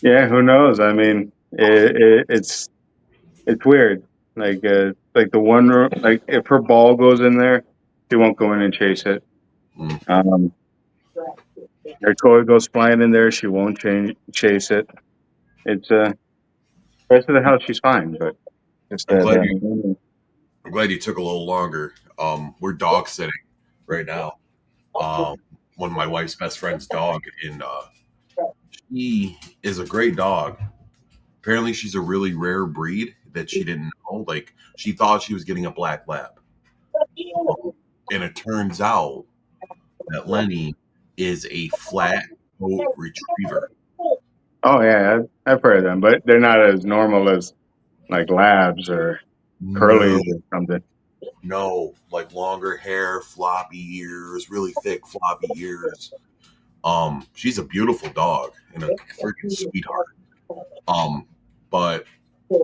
Yeah, who knows? I mean, it's weird. Like the one like if her ball goes in there, she won't go in and chase it. Mm. Um, her toy goes flying in there, she won't chase it. It's rest of the house she's fine, but just I'm that. glad you. I'm glad you took a little longer. We're dog sitting right now. Um, One of my wife's best friend's dog, and she is a great dog. Apparently, she's a really rare breed that she didn't know. Like she thought she was getting a black lab, and it turns out that Lenny is a flat coat retriever. Oh yeah, I've heard of them, but they're not as normal as like labs or No, curlies or something. no, like longer hair, floppy ears, really thick floppy ears. She's a beautiful dog and a freaking sweetheart. Um, but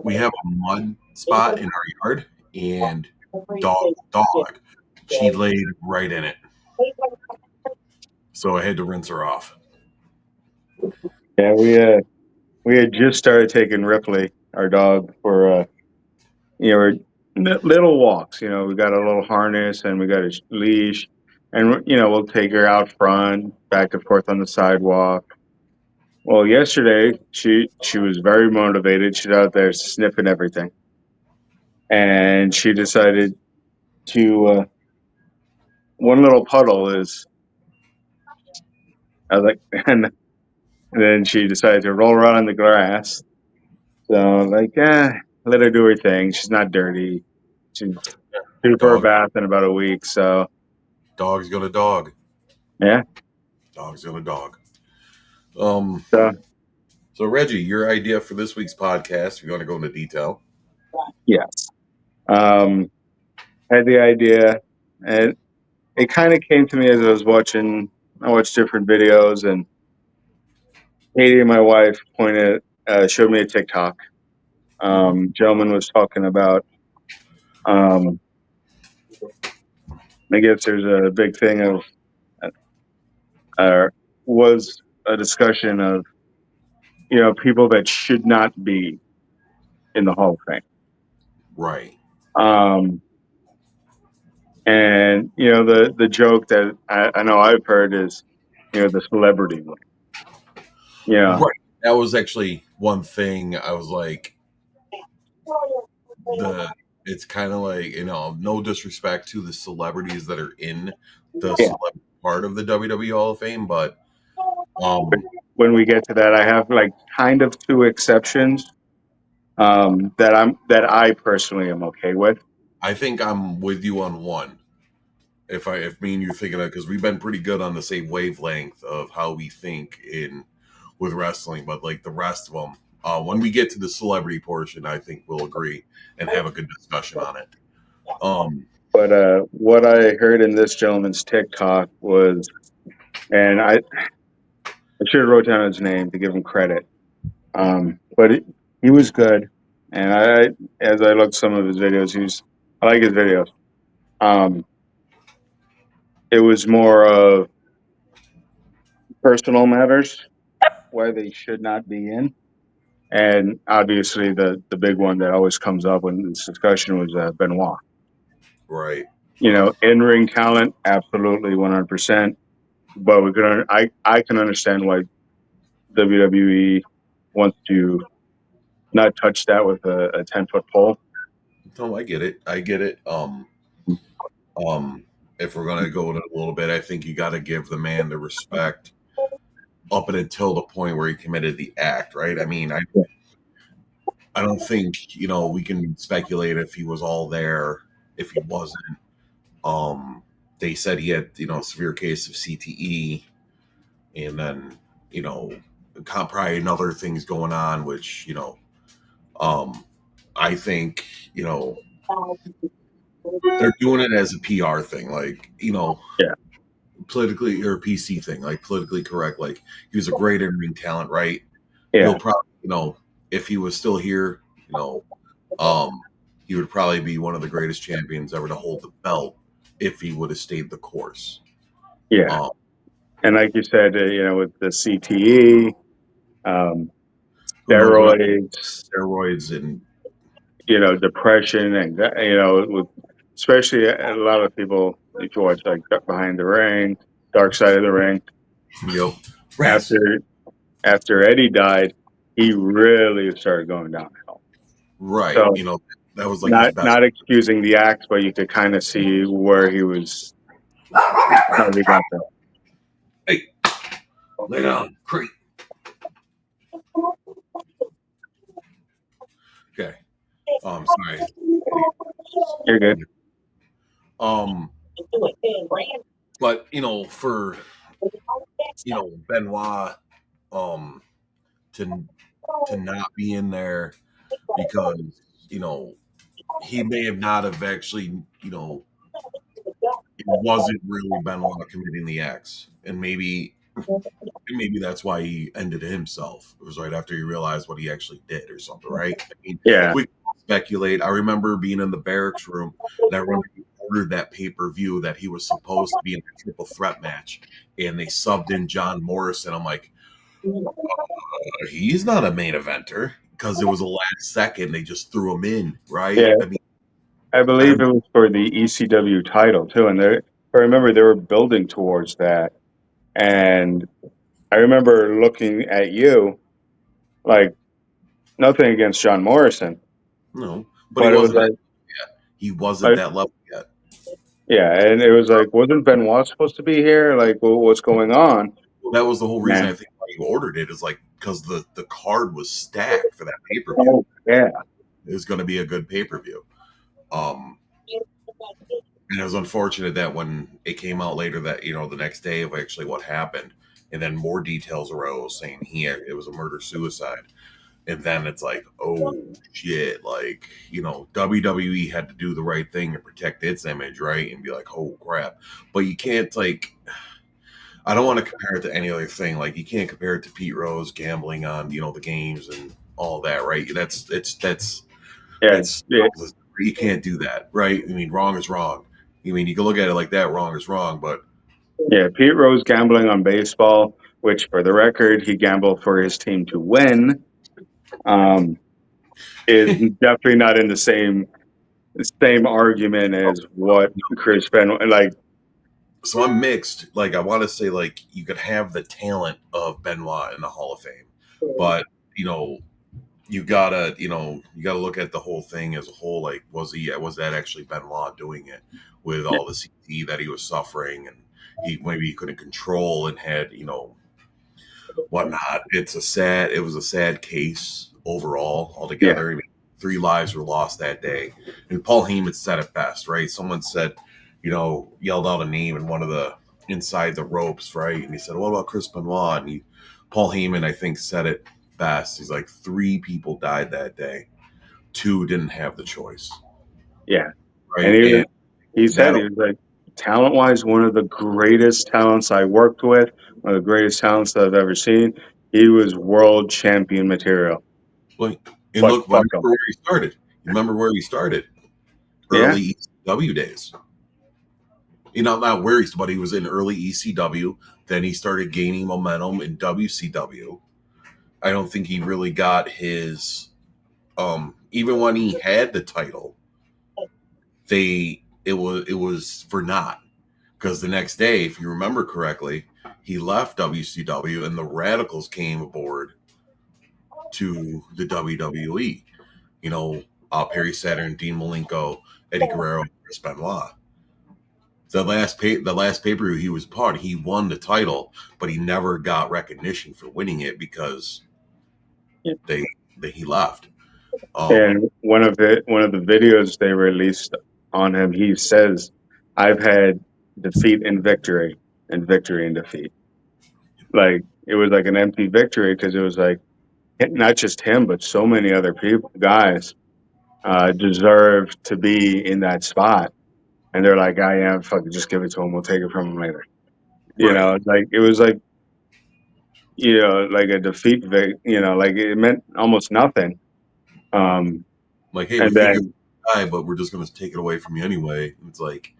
we have a mud spot in our yard, and dog, she laid right in it, so I had to rinse her off. Yeah, we had just started taking Ripley, our dog, for little walks. You know, we got a little harness and we got a leash, and we'll take her out front, back and forth on the sidewalk. Well, yesterday she was very motivated. She's out there sniffing everything, and she decided to one little puddle is. I was like, and then she decided to roll around in the grass. So like, let her do her thing. She's not dirty. She's due for a Dog, bath in about a week. So dog's gonna dog. yeah. Dog's gonna dog. Um, So so Reggie, your idea for this week's podcast, if you want to go into detail. yeah. Um, had the idea, and it kind of came to me as I was watching. I watched different videos, and Katie, my wife, showed me a TikTok. Gentleman was talking about. Um, I guess there's a big thing of, uh, was a discussion of people that should not be in the Hall of Fame. Right. Um, and the joke that I know I've heard is the celebrity one. Yeah, Right. That was actually one thing I was like, the it's kind of like, no disrespect to the celebrities that are in the yeah. celebrity part of the WWE Hall of Fame, but um When we get to that, I have like kind of two exceptions that I personally am okay with. I think I'm with you on one. If me and you thinking of, because we've been pretty good on the same wavelength of how we think in with wrestling, but like the rest of them, when we get to the celebrity portion, I think we'll agree and have a good discussion on it. Um, But what I heard in this gentleman's TikTok was, and I should have wrote down his name to give him credit. But he was good, and as I looked some of his videos, I like his videos. Um, it was more of personal matters, why they should not be in, and obviously the big one that always comes up when this discussion was Benoit. right. In ring talent, absolutely 100%. But I can understand why WWE wants to not touch that with a 10-foot pole. No, I get it. I get it. Um, if we're gonna go in a little bit, I think you got to give the man the respect up and until the point where he committed the act, right? I mean, I don't think we can speculate if he was all there, if he wasn't. They said he had a severe case of CTE, and then probably another things going on, which um, I think they're doing it as a PR thing, like Yeah, politically or PC thing, like politically correct. Like he was a great in-ring talent, right? He'll yeah, probably, if he was still here, um, he would probably be one of the greatest champions ever to hold the belt if he would have stayed the course. yeah. Um, And like you said, with the CTE, um, who knows what steroids, steroids and depression, and with, especially a lot of people. If you watch like Behind the Ring, Dark Side of the Ring, rats. after Eddie died, he really started going downhill. Right. So That was like his best. not excusing the act, but you could kind of see where he was, how he got there. Hey, lay down, creep. Okay. Sorry. You're good. Um, but for Benoit, um, to not be in there because you know he may have not have actually it wasn't really Benoit committing the acts, and maybe that's why he ended it himself. It was right after he realized what he actually did or something, right? I mean, Yeah, we can speculate. I remember being in the barracks room, and I remember he ordered that pay-per-view that he was supposed to be in a triple threat match, and they subbed in John Morrison. I'm like, he's not a main eventer because it was the last second they just threw him in, right? yeah. I mean, I I believe don't. it was for the ECW title too, and I remember they were building towards that, and I remember looking at you like nothing against John Morrison, No, but he but it was wasn't like, that yet. He wasn't like that level yet. yeah, and it was like, wasn't Benoit supposed to be here? Like, well, what's going on? Well, that was the whole reason I Man, think why you ordered it is like because the card was stacked for that pay per view. oh yeah, It was going to be a good pay per view. Um, and it was unfortunate that when it came out later that the next day of actually what happened, and then more details arose saying it was a murder suicide, and then it's like, oh shit, like WWE had to do the right thing and protect its image, right, and be like, oh crap, but you can't like. I don't want to compare it to any other thing. Like you can't compare it to Pete Rose gambling on the games and all that, right? yeah, That's yeah, you can't do that, right? I mean, wrong is wrong. I mean, you can look at it like that. Wrong is wrong, but yeah. Pete Rose gambling on baseball, which for the record, he gambled for his team to win, um, is definitely not in the same argument as what Chris Benoit like. so I'm mixed. Like I want to say, like you could have the talent of Benoit in the Hall of Fame, but you know, you gotta look at the whole thing as a whole. Like, was that actually Benoit doing it with all the CT that he was suffering, and he couldn't control and had whatnot. It was a sad case overall Yeah, altogether. I mean, 3 lives were lost that day, and Paul Heyman said it best, right? Someone said, yelled out a name in one of the inside the ropes, right? And he said, "What about Chris Benoit?" And Paul Heyman, I think, said it best. He's like, 3 people died that day. 2 didn't have the choice, yeah. And right? And he said that he was like, talent wise, one of the greatest talents I worked with, one of the greatest talents that I've ever seen. He was world champion material. like, and But look, fuck remember him. where he started. Remember where he started? Yeah, Early ECW days. Not where he's, but he was in early ECW. Then he started gaining momentum in WCW. I don't think he really got his. Even when he had the title, it was for naught because the next day, if you remember correctly, he left WCW and the Radicals came aboard to the WWE. Perry Saturn, Dean Malenko, Eddie Guerrero, Chris Benoit. The last pay per view he was part, he won the title, but he never got recognition for winning it because they, he left. Um, and one of the videos they released on him, he says, "I've had defeat and victory, and victory and defeat." Like it was like an empty victory because it was like not just him, but so many other people, guys, deserve to be in that spot, and they're like, "I am fucking just give it to him. We'll take it from him later." right. Like it was like like a defeat. Like it meant almost nothing. Um, Like, hey, we and think you're then a guy, but we're just going to take it away from you anyway. It's like,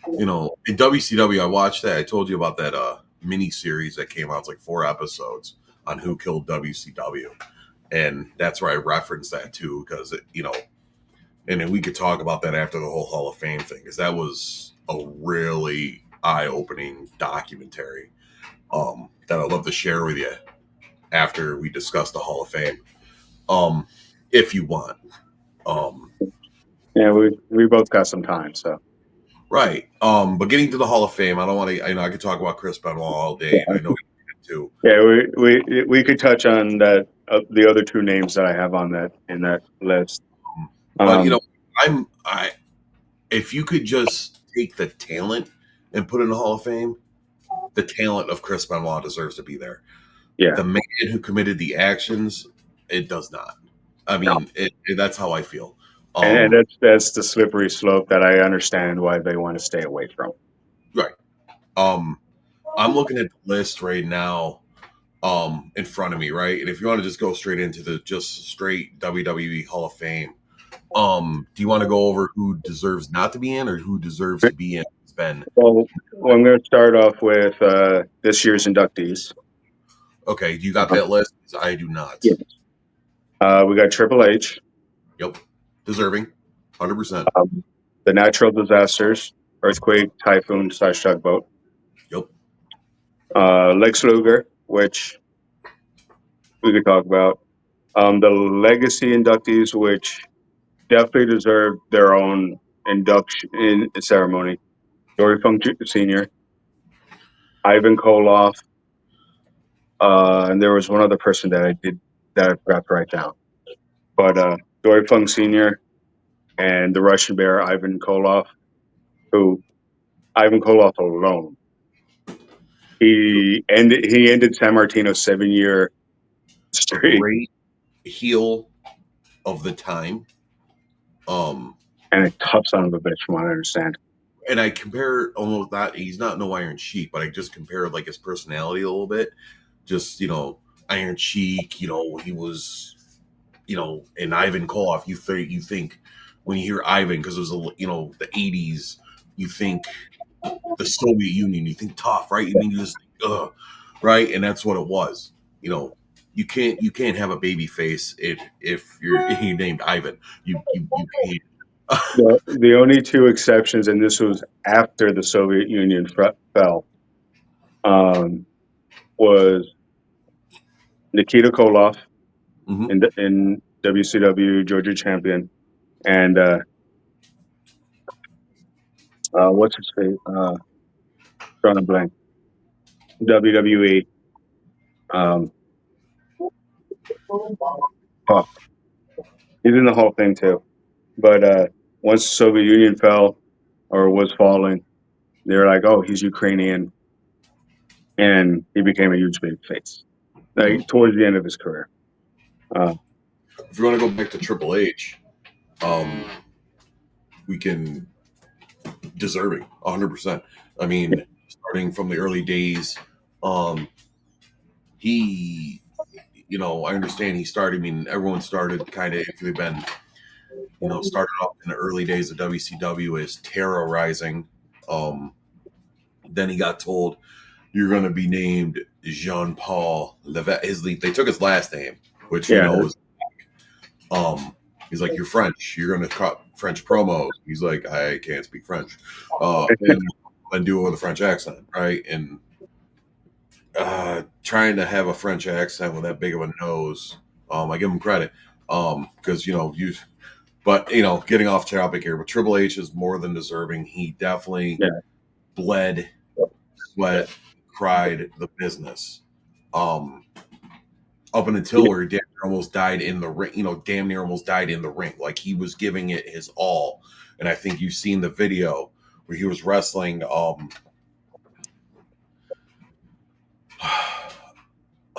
in WCW, I watched that. I told you about that mini series that came out. It's like 4 episodes on who killed WCW. and that's where I reference that too, because and then we could talk about that after the whole Hall of Fame thing, because that was a really eye-opening documentary that I'd love to share with you after we discuss the Hall of Fame, if you want. Um, Yeah, we both got some time, so right. But getting to the Hall of Fame, I don't want to. I could talk about Chris Benoit all day, and I know you can too. yeah, we could touch on that the other two names that I have on that in that list. But Um, I if you could just take the talent and put it in the Hall of Fame, the talent of Chris Benoit deserves to be there. yeah, The man who committed the actions, it does not. I no. mean, that's how I feel. And Um, that's the slippery slope that I understand why they want to stay away from. right. Um, I'm looking at the list right now, in front of me, right? And if you want to just go straight into the just straight WWE Hall of Fame, do you want to go over who deserves not to be in or who deserves to be in? It's been Well, I'm going to start off with this year's inductees. okay. Do you got Um, that list? I do not. yeah. We got Triple H, Yep, deserving, 100%. the natural disasters, earthquake, typhoon slash tugboat, Yep, Lex Luger, which we could talk about, the legacy inductees, which definitely deserve their own induction in ceremony. Dory Funk Sr., Ivan Koloff, and there was one other person that I forgot to write down. But Dory Funk Sr. and the Russian Bear Ivan Koloff, who Ivan Koloff alone, he ended San Martino's 7 year a streak, great heel of the time. Um, and a tough son of a bitch, from what I understand. and I compare almost not. He's not no Iron Sheik, but I just compare like his personality a little bit. Just Iron Sheik. He was and Ivan Koloff. You think when you hear Ivan because it was the '80s. You think the Soviet Union. You think tough, right? I mean, you just ugh, right, and that's what it was. You know, you can't have a baby face if you're named Ivan. You can't. The only two exceptions, and this was after the Soviet Union fell, um, was Nikita Koloff Mhm. in WCW Georgia champion, and what's his face? Drawing a blank. WWE. Um, oh, he's in the whole thing too. But once the Soviet Union fell or was falling, they were like, "Oh, he's Ukrainian," and he became a huge big face. Mhm. Like towards the end of his career. Uh, If you want to go back to Triple H, um, we can deserving 100%. I mean, starting from the early days, um, he, I understand he started. I mean, everyone started kind of if they've been, started off in the early days of WCW as terrorizing. Um, then he got told you're going to be named Jean Paul Levesque. They took his last name, which yeah, is he's like, you're French. You're going to cut French promos. He's like, I can't speak French. And do it with a French accent, right? And trying to have a French accent with that big of a nose, I give him credit. Because but getting off topic here, but Triple H is more than deserving. He definitely yeah. bled, sweat, cried the business. Um, up until where he damn near almost died in the ring, damn near almost died in the ring. Like he was giving it his all. And I think you've seen the video where he was wrestling. I'm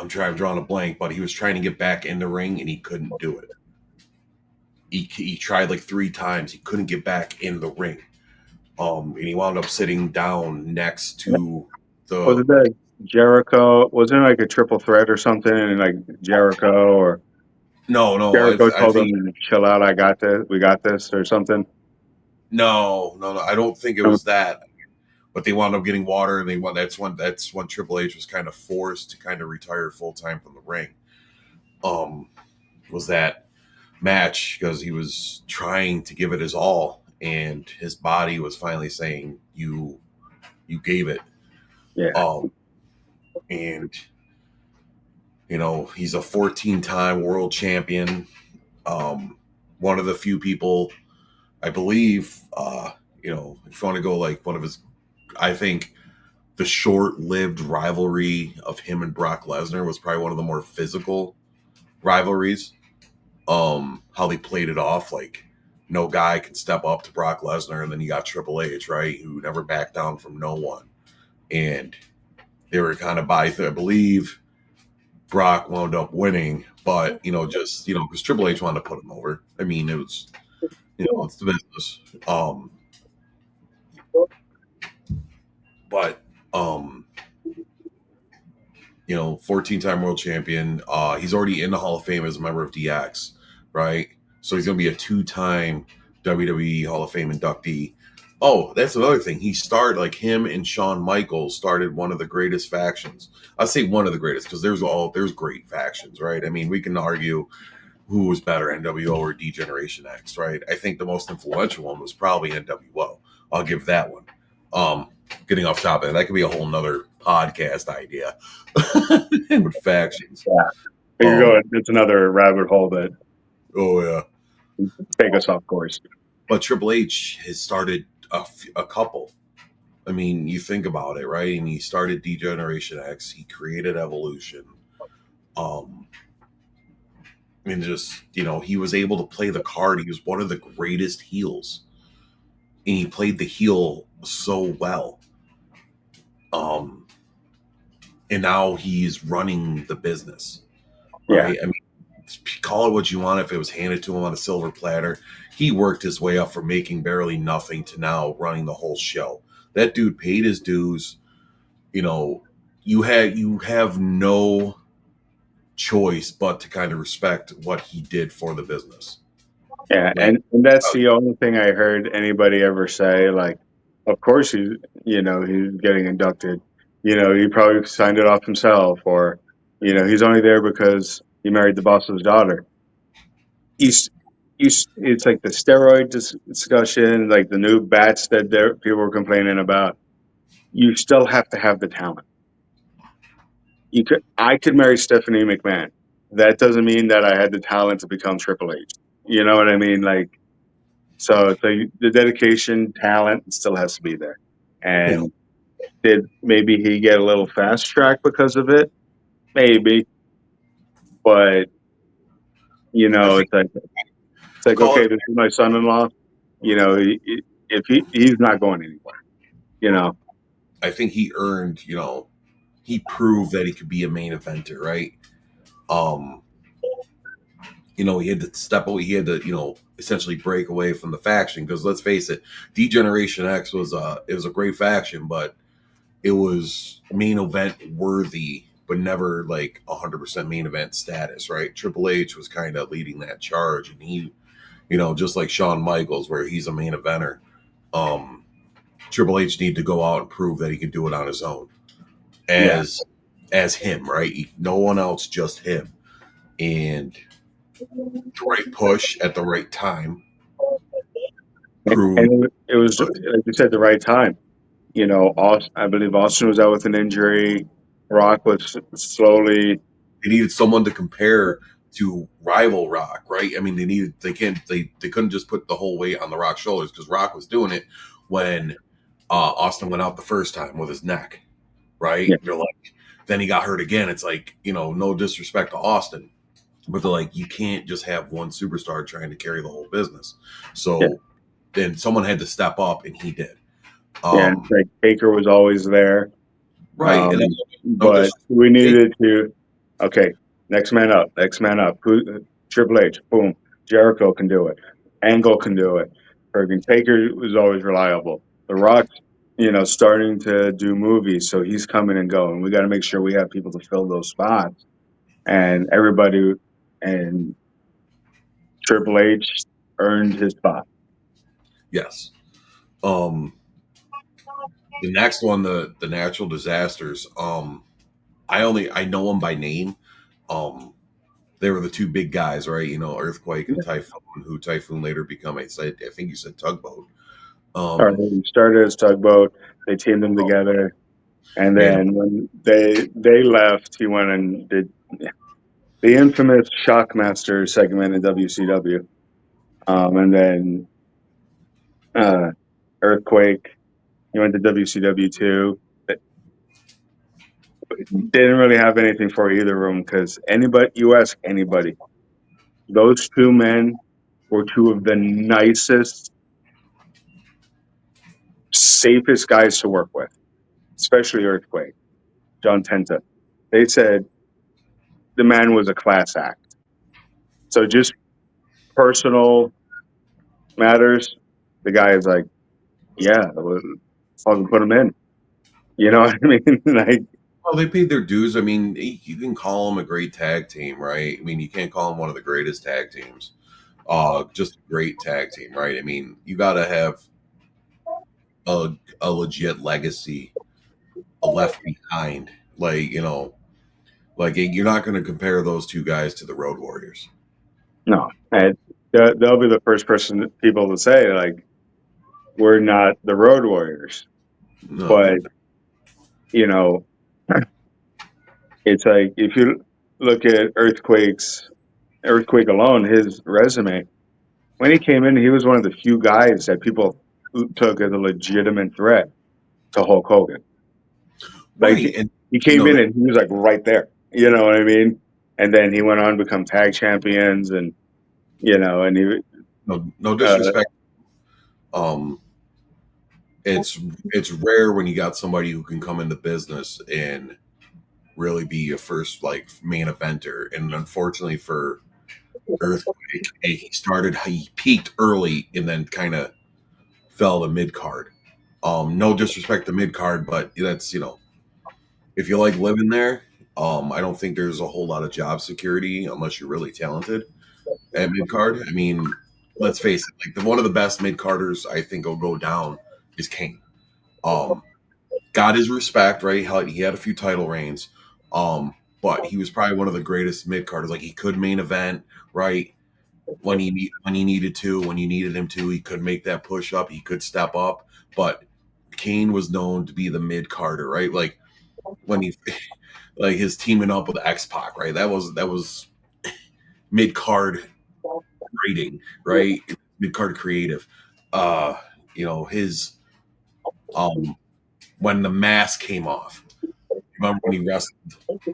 drawing a blank, but he was trying to get back in the ring and he couldn't do it. He tried like 3 times. He couldn't get back in the ring. And he wound up sitting down next to Was the it that Jericho? Wasn't it like a triple threat or something? And like Jericho or no. Jericho I told think him, "Chill out, I got this. We got this," or something. no. I don't think it was that. But they wound up getting water, and they won. That's when Triple H was kind of forced to kind of retire full time from the ring. Um, was that match because he was trying to give it his all, and his body was finally saying, You gave it." Yeah. Um, and he's a 14-time world champion. One of the few people, I believe, if you want to go like one of his, I think the short-lived rivalry of him and Brock Lesnar was probably one of the more physical rivalries. How they played it off, like no guy can step up to Brock Lesnar, and then you got Triple H, right, who never backed down from no one, and they were kind of I believe Brock wound up winning, but just because Triple H wanted to put him over. I mean, it was it's the business. But um, 14-time world champion. He's already in the Hall of Fame as a member of DX, right? So he's gonna be a 2-time WWE Hall of Fame inductee. Oh, that's another thing. He started like him and Shawn Michaels started one of the greatest factions. I say one of the greatest because there's great factions, right? I mean, we can argue who was better, NWO or D-Generation X, right? I think the most influential one was probably NWO. I'll give that one. Getting off topic, that could be a whole nother podcast idea with factions. Yeah. You Um, go. It's another rabbit hole that oh yeah, take us off course. but Triple H has started a couple. I mean, you think about it, right? And he started D-Generation X. He created Evolution. Um, and just he was able to play the card. He was one of the greatest heels, and he played the heel so well. Um, and now he's running the business, Yeah. right? I mean, call it what you want. If it was handed to him on a silver platter, he worked his way up from making barely nothing to now running the whole show. That dude paid his dues. You have no choice but to kind of respect what he did for the business. Yeah, Like, and that's the only thing I heard anybody ever say. Like, of course he's getting inducted. He probably signed it off himself, or he's only there because he married the boss's daughter. He's, it's like the steroid discussion, like the new bats that people were complaining about. You still have to have the talent. I could marry Stephanie McMahon. That doesn't mean that I had the talent to become Triple H. You know what I mean? Like, so it's like the dedication, talent still has to be there. you know, And did maybe he get a little fast track because of it? Maybe, but I think it's like call okay, it. this is my son-in-law. If he's not going anywhere, you know. I think he earned. He proved that he could be a main eventer, right? Um, he had to step away. He had to, essentially break away from the faction because let's face it, D-Generation X was a great faction, but it was main event worthy, but never like 100% main event status, right? Triple H was kind of leading that charge, and he, just like Shawn Michaels, where he's a main eventer. Um, Triple H needed to go out and prove that he could do it on his own, Yeah, as him, right? No one else, just him, and the right push at the right time proved. and it was like you said, the right time. I believe Austin was out with an injury. Rock was slowly. They needed someone to compare to rival Rock, right? I mean, they couldn't just put the whole weight on the Rock's shoulders because Rock was doing it when Austin went out the first time with his neck, right? Yeah, They're like, then he got hurt again. It's like, no disrespect to Austin, but they're like, you can't just have one superstar trying to carry the whole business. yeah, So then someone had to step up, and he did. yeah. And like Baker was always there. Right, and no But we disrespect. needed to, okay, next man up, next man up. Triple H, boom. Jericho can do it. Angle can do it. Friggin' Taker was always reliable. The Rock, starting to do movies, so he's coming and going. We got to make sure we have people to fill those spots. And and Triple H earned his spot. Yes. Um, the next one, the natural disasters. I know them by name. Um, they were the two big guys, right? Earthquake and Typhoon, who Typhoon later become I think you said Tugboat. Or Um, he started as Tugboat. They teamed them together, and made him. then when they left, he went and did the infamous Shockmaster segment in WCW. And then uh, Earthquake. He went to WCW too. Didn't really have anything for either of them because anybody, you ask anybody, those two men were two of the nicest, safest guys to work with, especially Earthquake, John Tenta. They said the man was a class act. So just personal matters, the guy is like, yeah, I'll put him in. You know what I mean? Like, Well, they paid their dues. I mean, you can call them a great tag team, right? I mean, you can't call them one of the greatest tag teams. Just a great tag team, right? I mean, you got to have a legit legacy, a left behind. Like, like you're not going to compare those two guys to the Road Warriors. no, and they'll be the first person people to say like, we're not the Road Warriors, No, but you know, it's like if you look at Earthquake alone, his resume when he came in, he was one of the few guys that people took as a legitimate threat to Hulk Hogan. Like right, and he came in that, and he was like right there. You know what I mean? And then he went on to become tag champions, and and he no disrespect. Um, it's rare when you got somebody who can come into business and really be a first like main eventer. And unfortunately for Earthquake, he peaked early and then kind of fell to mid card. No disrespect to mid card, but that's if you like living there, I don't think there's a whole lot of job security unless you're really talented at mid card. I mean, let's face it, like one of the best mid carders I think will go down is Kane. Um, got his respect, right? He had a few title reigns, but he was probably one of the greatest mid carders. Like he could main event, right? When he needed to, when you needed him to, he could make that push up. He could step up, but Kane was known to be the mid carder, right? Like when he like his teaming up with X Pac, right? That was mid card rating, right? Mid card creative. Uh, his um when the mask came off. Remember when he wrestled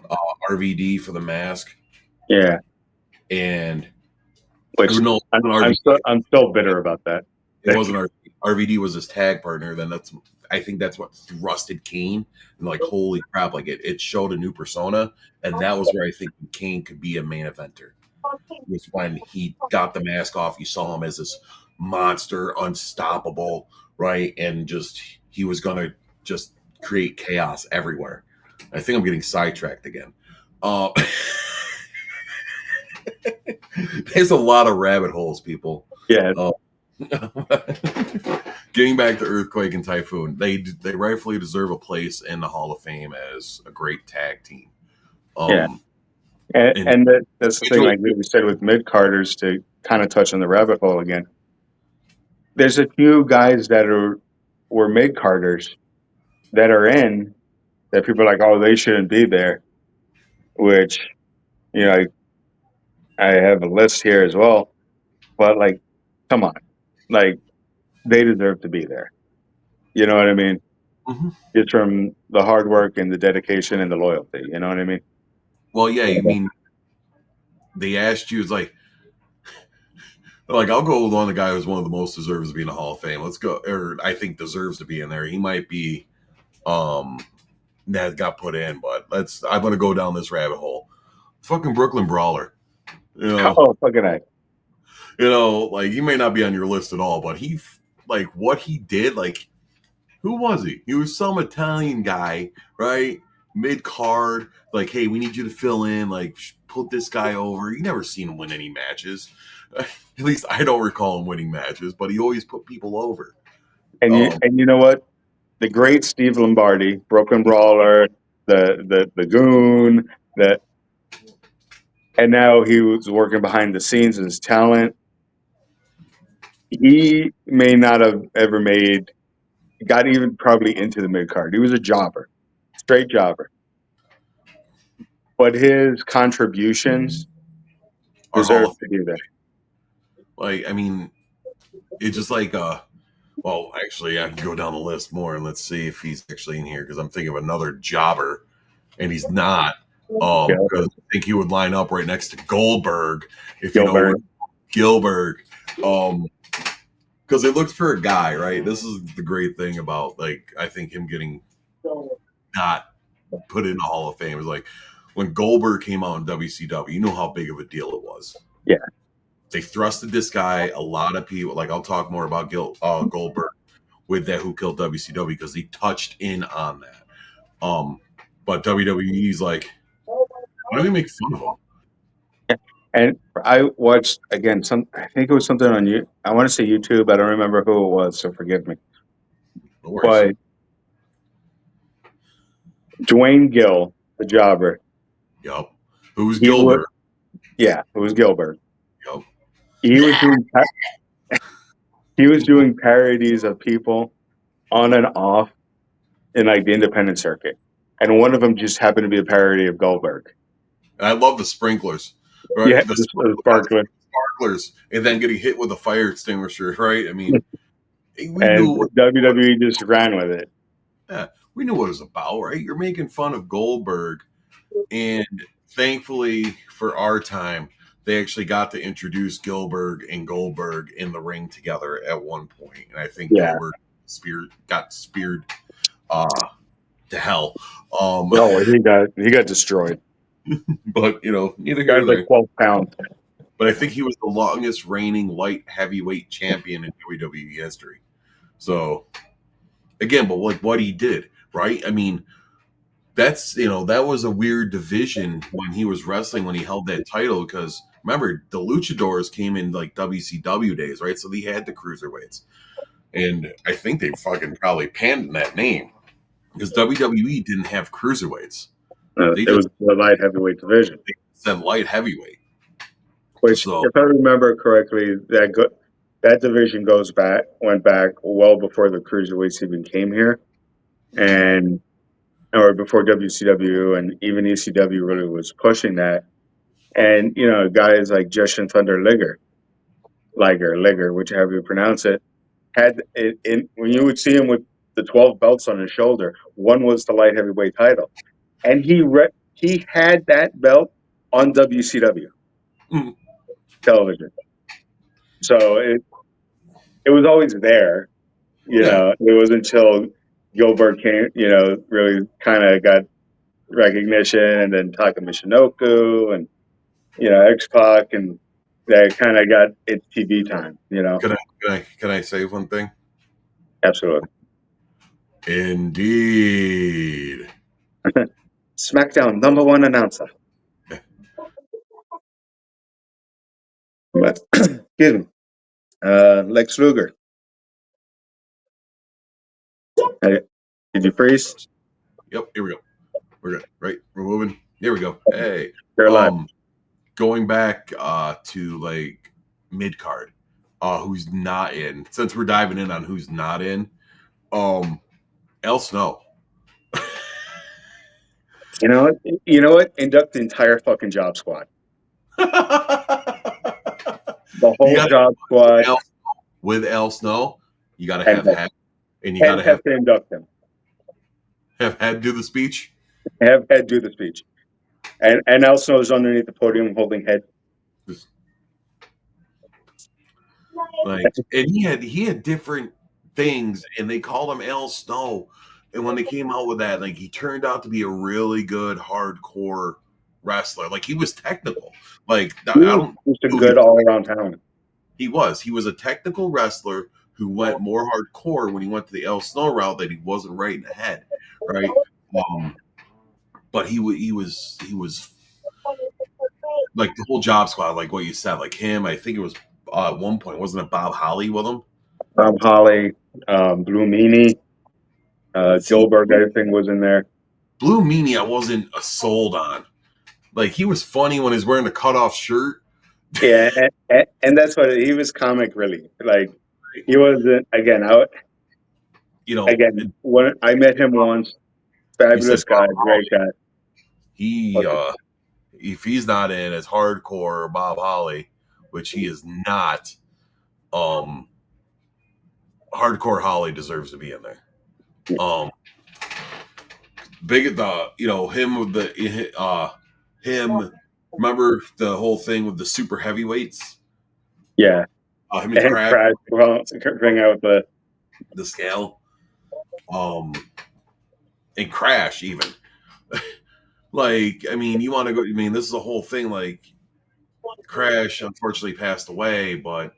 uh, RVD for the mask, yeah. and Which or no, it wasn't RVD. I'm still bitter about that. It wasn't RVD. RVD was his tag partner. Then I think that's what thrusted Kane. And like holy crap, like it showed a new persona, and that was where I think Kane could be a main eventer. Was when he got the mask off. You saw him as this monster, unstoppable, right? And just he was gonna just create chaos everywhere. I think I'm getting sidetracked again. Uh, there's a lot of rabbit holes, people. Yeah, Uh, getting back to Earthquake and Typhoon, they rightfully deserve a place in the Hall of Fame as a great tag team. yeah. Um, and And that's the thing, like we said with mid carders, to kind of touch on the rabbit hole again. There's a few guys that were mid carders that are in that people are like, oh, they shouldn't be there. Which I have a list here as well. But like, come on, like they deserve to be there. You know what I mean? mhm. Just from the hard work and the dedication and the loyalty. You know what I mean? Well, yeah, I mean, they asked you, it's like I'll go with one of the guy who's one of the most deserves to be in the Hall of Fame. Let's go, or I think deserves to be in there. He might be um that got put in, but I'm gonna go down this rabbit hole. Fucking Brooklyn Brawler. You know, Oh, fucking I. like he may not be on your list at all, but like what he did, like who was he? He was some Italian guy, right? Mid card, like, hey, we need you to fill in, like, put this guy over. You never seen him win any matches. At least I don't recall him winning matches, but he always put people over. And you know what? The great Steve Lombardi, Broken Brawler, the Goon, that and now he was working behind the scenes as talent. He may not have ever got even probably into the mid card. He was a jobber, straight jobber. But his contributions Our Hall of deserve Fame. to be there. Like, I mean, it's just like well, actually, I can go down the list more and let's see if he's actually in here because I'm thinking of another jobber, and he's not. Yeah, Because I think he would line up right next to Goldberg if you know Gilbert. Gilbert. Because they looked for a guy, right? This is the great thing about like I think him getting not put in the Hall of Fame is like when Goldberg came out in WCW, you know how big of a deal it was. Yeah, They thrusted this guy. A lot of people, like I'll talk more about Goldberg with that who killed WCW because he touched in on that. But WWE's like, why do we make fun of him? and I watched again. I think it was something on you. I want to say YouTube. I don't remember who it was, so forgive me. No worries. But Dwayne Gill, the jobber, Yup. Who's he was Gilbert? yeah, it was Gilbert. Yup. He was doing he was doing parodies of people on and off in like the independent circuit, and one of them just happened to be a parody of Goldberg. And I love the sprinklers, Yeah, right? The the sparkler, sparklers, and then getting hit with a fire extinguisher, right? I mean, we knew and what it was. WWE just ran with it. Yeah, we knew what it was about, right? You're making fun of Goldberg, and thankfully for our time, they actually got to introduce Gilbert and Goldberg in the ring together at one point, and I think Yeah. Gilbert got speared uh, to hell. No, he got destroyed. But neither here Guy's nor like there. 12 pounds. But I think he was the longest reigning light heavyweight champion in WWE history. So again, but like what he did, right? I mean, that was a weird division when he was wrestling when he held that title because remember the luchadors came in like WCW days, right? So they had the cruiserweights. And I think they fucking probably panned that name because WWE didn't have cruiserweights. They It just was the light heavyweight division, said light heavyweight. which, So if I remember correctly, that division went back well before the cruiserweights even came here, and or before WCW and even ECW really was pushing that. And guys like Jushin Thunder Liger, whichever you pronounce it, had it in when you would see him with the 12 belts on his shoulder. One was the light heavyweight title, and he had that belt on WCW mm, television. So it was always there. yeah, It was until Gilbert came, really kind of got recognition, and then Taka Michinoku and X Pac, and that kind of got its TV time. can I say one thing? Absolutely. Indeed. SmackDown #1 announcer. But excuse me, Lex Luger. Hey, did you freeze? Yep, here we go. We're good, right? We're moving. Here we go. Hey, You're alive. going back to like mid card, who's not in. Since we're diving in on who's not in, El Snow. You know what? Induct the entire fucking job squad. You The whole got job squad, with El Snow. You got to and have head, and you got Head to have to induct him. have head do the speech. Have Head do the speech. And El Snow's underneath the podium holding Head. Just like, and he had different things, and they called him El Snow. And when they came out with that, like he turned out to be a really good hardcore wrestler. Like he was technical. Like He I was don't just a know if you good all around talent. he was a technical wrestler who went more hardcore when he went to the El Snow route that he wasn't right in the head, right? Um, but he was like the whole job squad, like what you said, like him. I think it was at one point wasn't it Bob Holly with him? Holly, Blue Meanie, See, Gilbert, everything was in there. Blue Meanie, I wasn't sold on. Like he was funny when he was wearing the cutoff shirt. Yeah, and that's what he was comic relief. Like he wasn't again. You know, Again, when I met him once, you said fabulous guy, Bob great Holly. guy. He if he's not in as hardcore Bob Holly, which he is not, um hardcore Holly deserves to be in there. Um Big the him with the him remember the whole thing with the super heavyweights? Yeah, Him and and Crash Crash. Well, bring out the scale. Um and Crash even. Like, I mean, you want to go I mean, this is a whole thing like Crash unfortunately passed away, but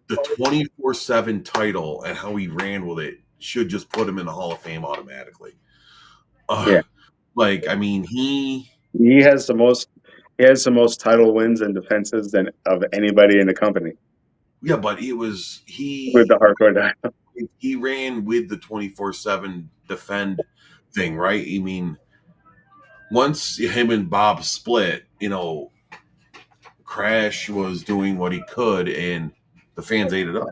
the 24/7 title and how he ran with it should just put him in the Hall of Fame automatically. Uh, yeah. like, I mean, he He has the most. He has the most title wins and defenses than of anybody in the company yeah, but it was with the hardcore dial. he ran with the 24/7 defend thing, right? I mean, once him and Bob split, Crash was doing what he could, and the fans ate it up.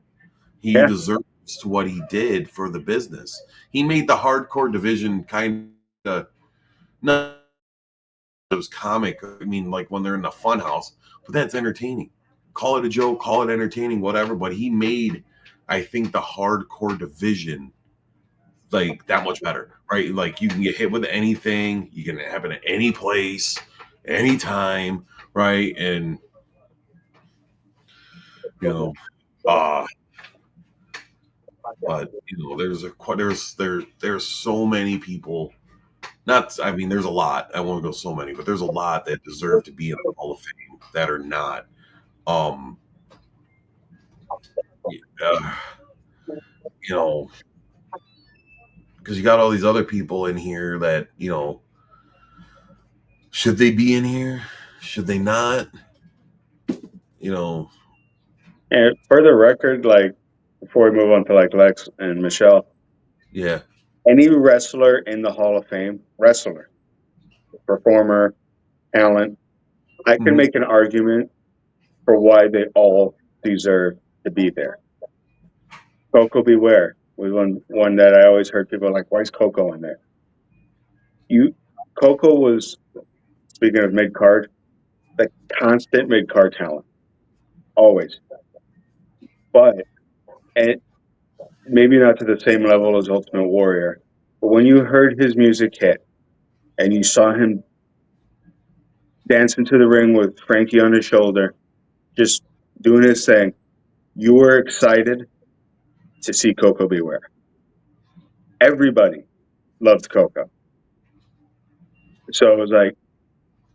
He Yeah, deserves what he did for the business. He made the hardcore division kind of not it was comic. I mean, like when they're in the fun house, but that's entertaining. Call it a joke, call it entertaining, whatever. But he made, I think, the hardcore division like that much better, right? Like you can get hit with anything, you can happen at any place, anytime, right? And you know, uh but there's so many people. Not, I mean, there's a lot. I won't go so many, but there's a lot that deserve to be in the Hall of Fame that are not. Um, uh, you know, because you got all these other people in here that should they be in here? Should they not? You know, and for the record, like before we move on to like Lex and Michelle, yeah. any wrestler in the Hall of Fame, wrestler, performer, talent, I can Mhm. make an argument for why they all deserve to be there. Coco Beware was one that I always heard people like, why is Coco in there? You Coco was, speaking of mid card, the constant mid card talent, always. But and maybe not to the same level as Ultimate Warrior. But when you heard his music hit and you saw him dance into the ring with Frankie on his shoulder, just doing his thing, you were excited to see Coco Beware. Everybody loved Coco. So it was like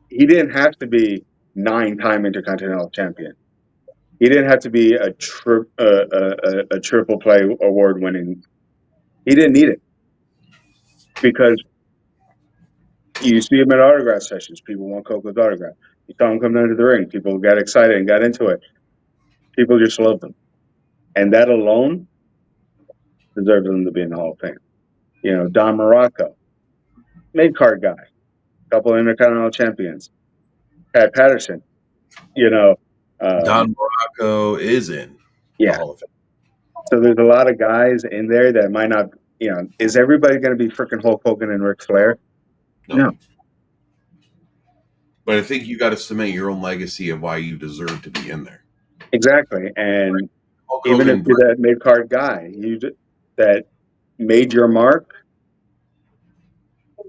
he didn't have to be 9-time Intercontinental Champion. He didn't have to be a triple play award winning. He didn't need it because you see him at autograph sessions. People want Coco's autograph. You saw him come down to the ring. People got excited and got into it. People just loved him, and that alone deserves him to be in the Hall of Fame. Don Morocco, mid card guy, couple of Intercontinental champions. Pat Patterson, you know, Don Morocco is in the yeah. Hall of Fame. So there's a lot of guys in there that might not. Is everybody going to be freaking Hulk Hogan and Ric Flair? No, No, but I think you got to cement your own legacy of why you deserve to be in there. exactly. And Hulk even if Hogan, you're that mid card guy, that made your mark,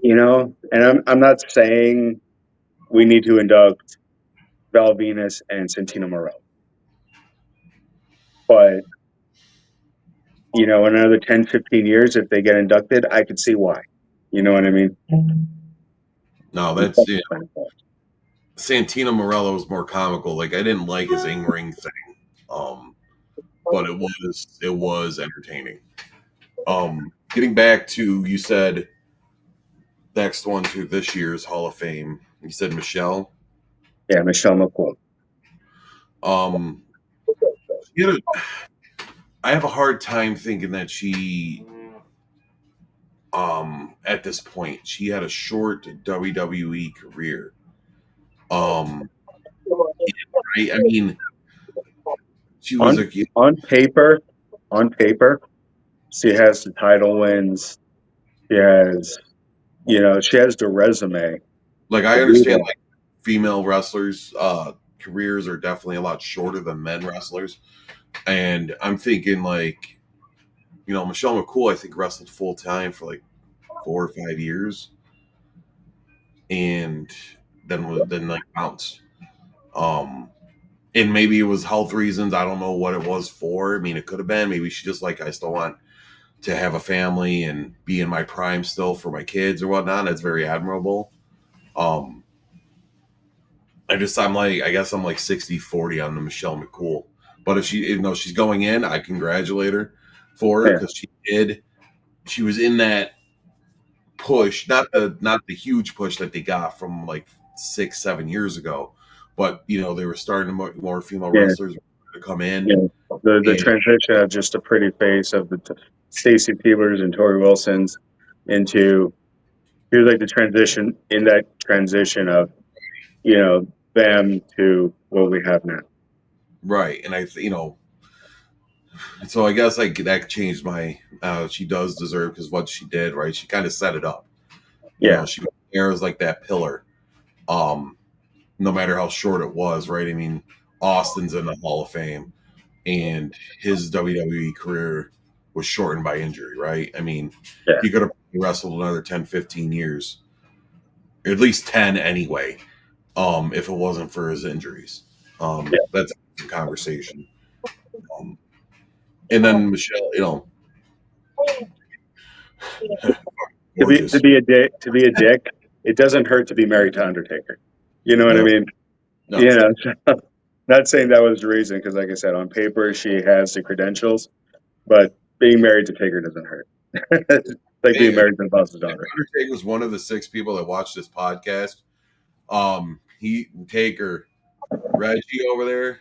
and I'm not saying we need to induct Val Venus and Santino Morel, but in another 10, 15 years, if they get inducted, I could see why. You know what I mean? no, that's Santino Morello was more comical. Like I didn't like his in ring thing, um, but it was entertaining. Getting back to you said next one to this year's Hall of Fame. You said Michelle. Yeah, Michelle McCool. Um, you know, I have a hard time thinking that she At this point, she had a short WWE career. Um, I mean, she was On a on paper, on paper, she has the title wins. She has, she has the resume like to I do understand that. like female wrestlers careers are definitely a lot shorter than men wrestlers, and I'm thinking like Michelle McCool I think wrestled full time for like 4 or 5 years, and then like bounced. Um, and maybe it was health reasons. I don't know what it was for. I mean, it could have been maybe she just like I still want to have a family and be in my prime still for my kids or whatnot. That's very admirable. Um, I'm like, I guess I'm like 60-40 on the Michelle McCool. But if she, even though she's going in, I congratulate her for it Yeah, because she was in that push, not the huge push that they got from like 6, 7 years ago, but they were starting more female yeah, wrestlers to come in, yeah. The and transition of just a pretty face of the Stacy Keeblers and Tori Wilsons into here's like the transition in that transition of them to what we have now. right, and so I guess like that changed my. She does deserve because what she did, right? She kind of set it up. Yeah, She was like that pillar. Um, no matter how short it was, right? I mean, Austin's in the Hall of Fame, and his WWE career was shortened by injury, right? I mean, yeah, he could have wrestled another 10, 15 years, at least 10 anyway, if it wasn't for his injuries. yeah. That's a conversation. Um, and then Michelle, To gorgeous. be a dick, it doesn't hurt to be married to Undertaker. You know what I No, mean? no. You know, not saying that was the reason because, like I said, on paper she has the credentials, but being married to Taker doesn't hurt. It's like being Hey, married to the boss's if daughter. Undertaker was one of the 6 people that watched this podcast, he Taker Reggie over there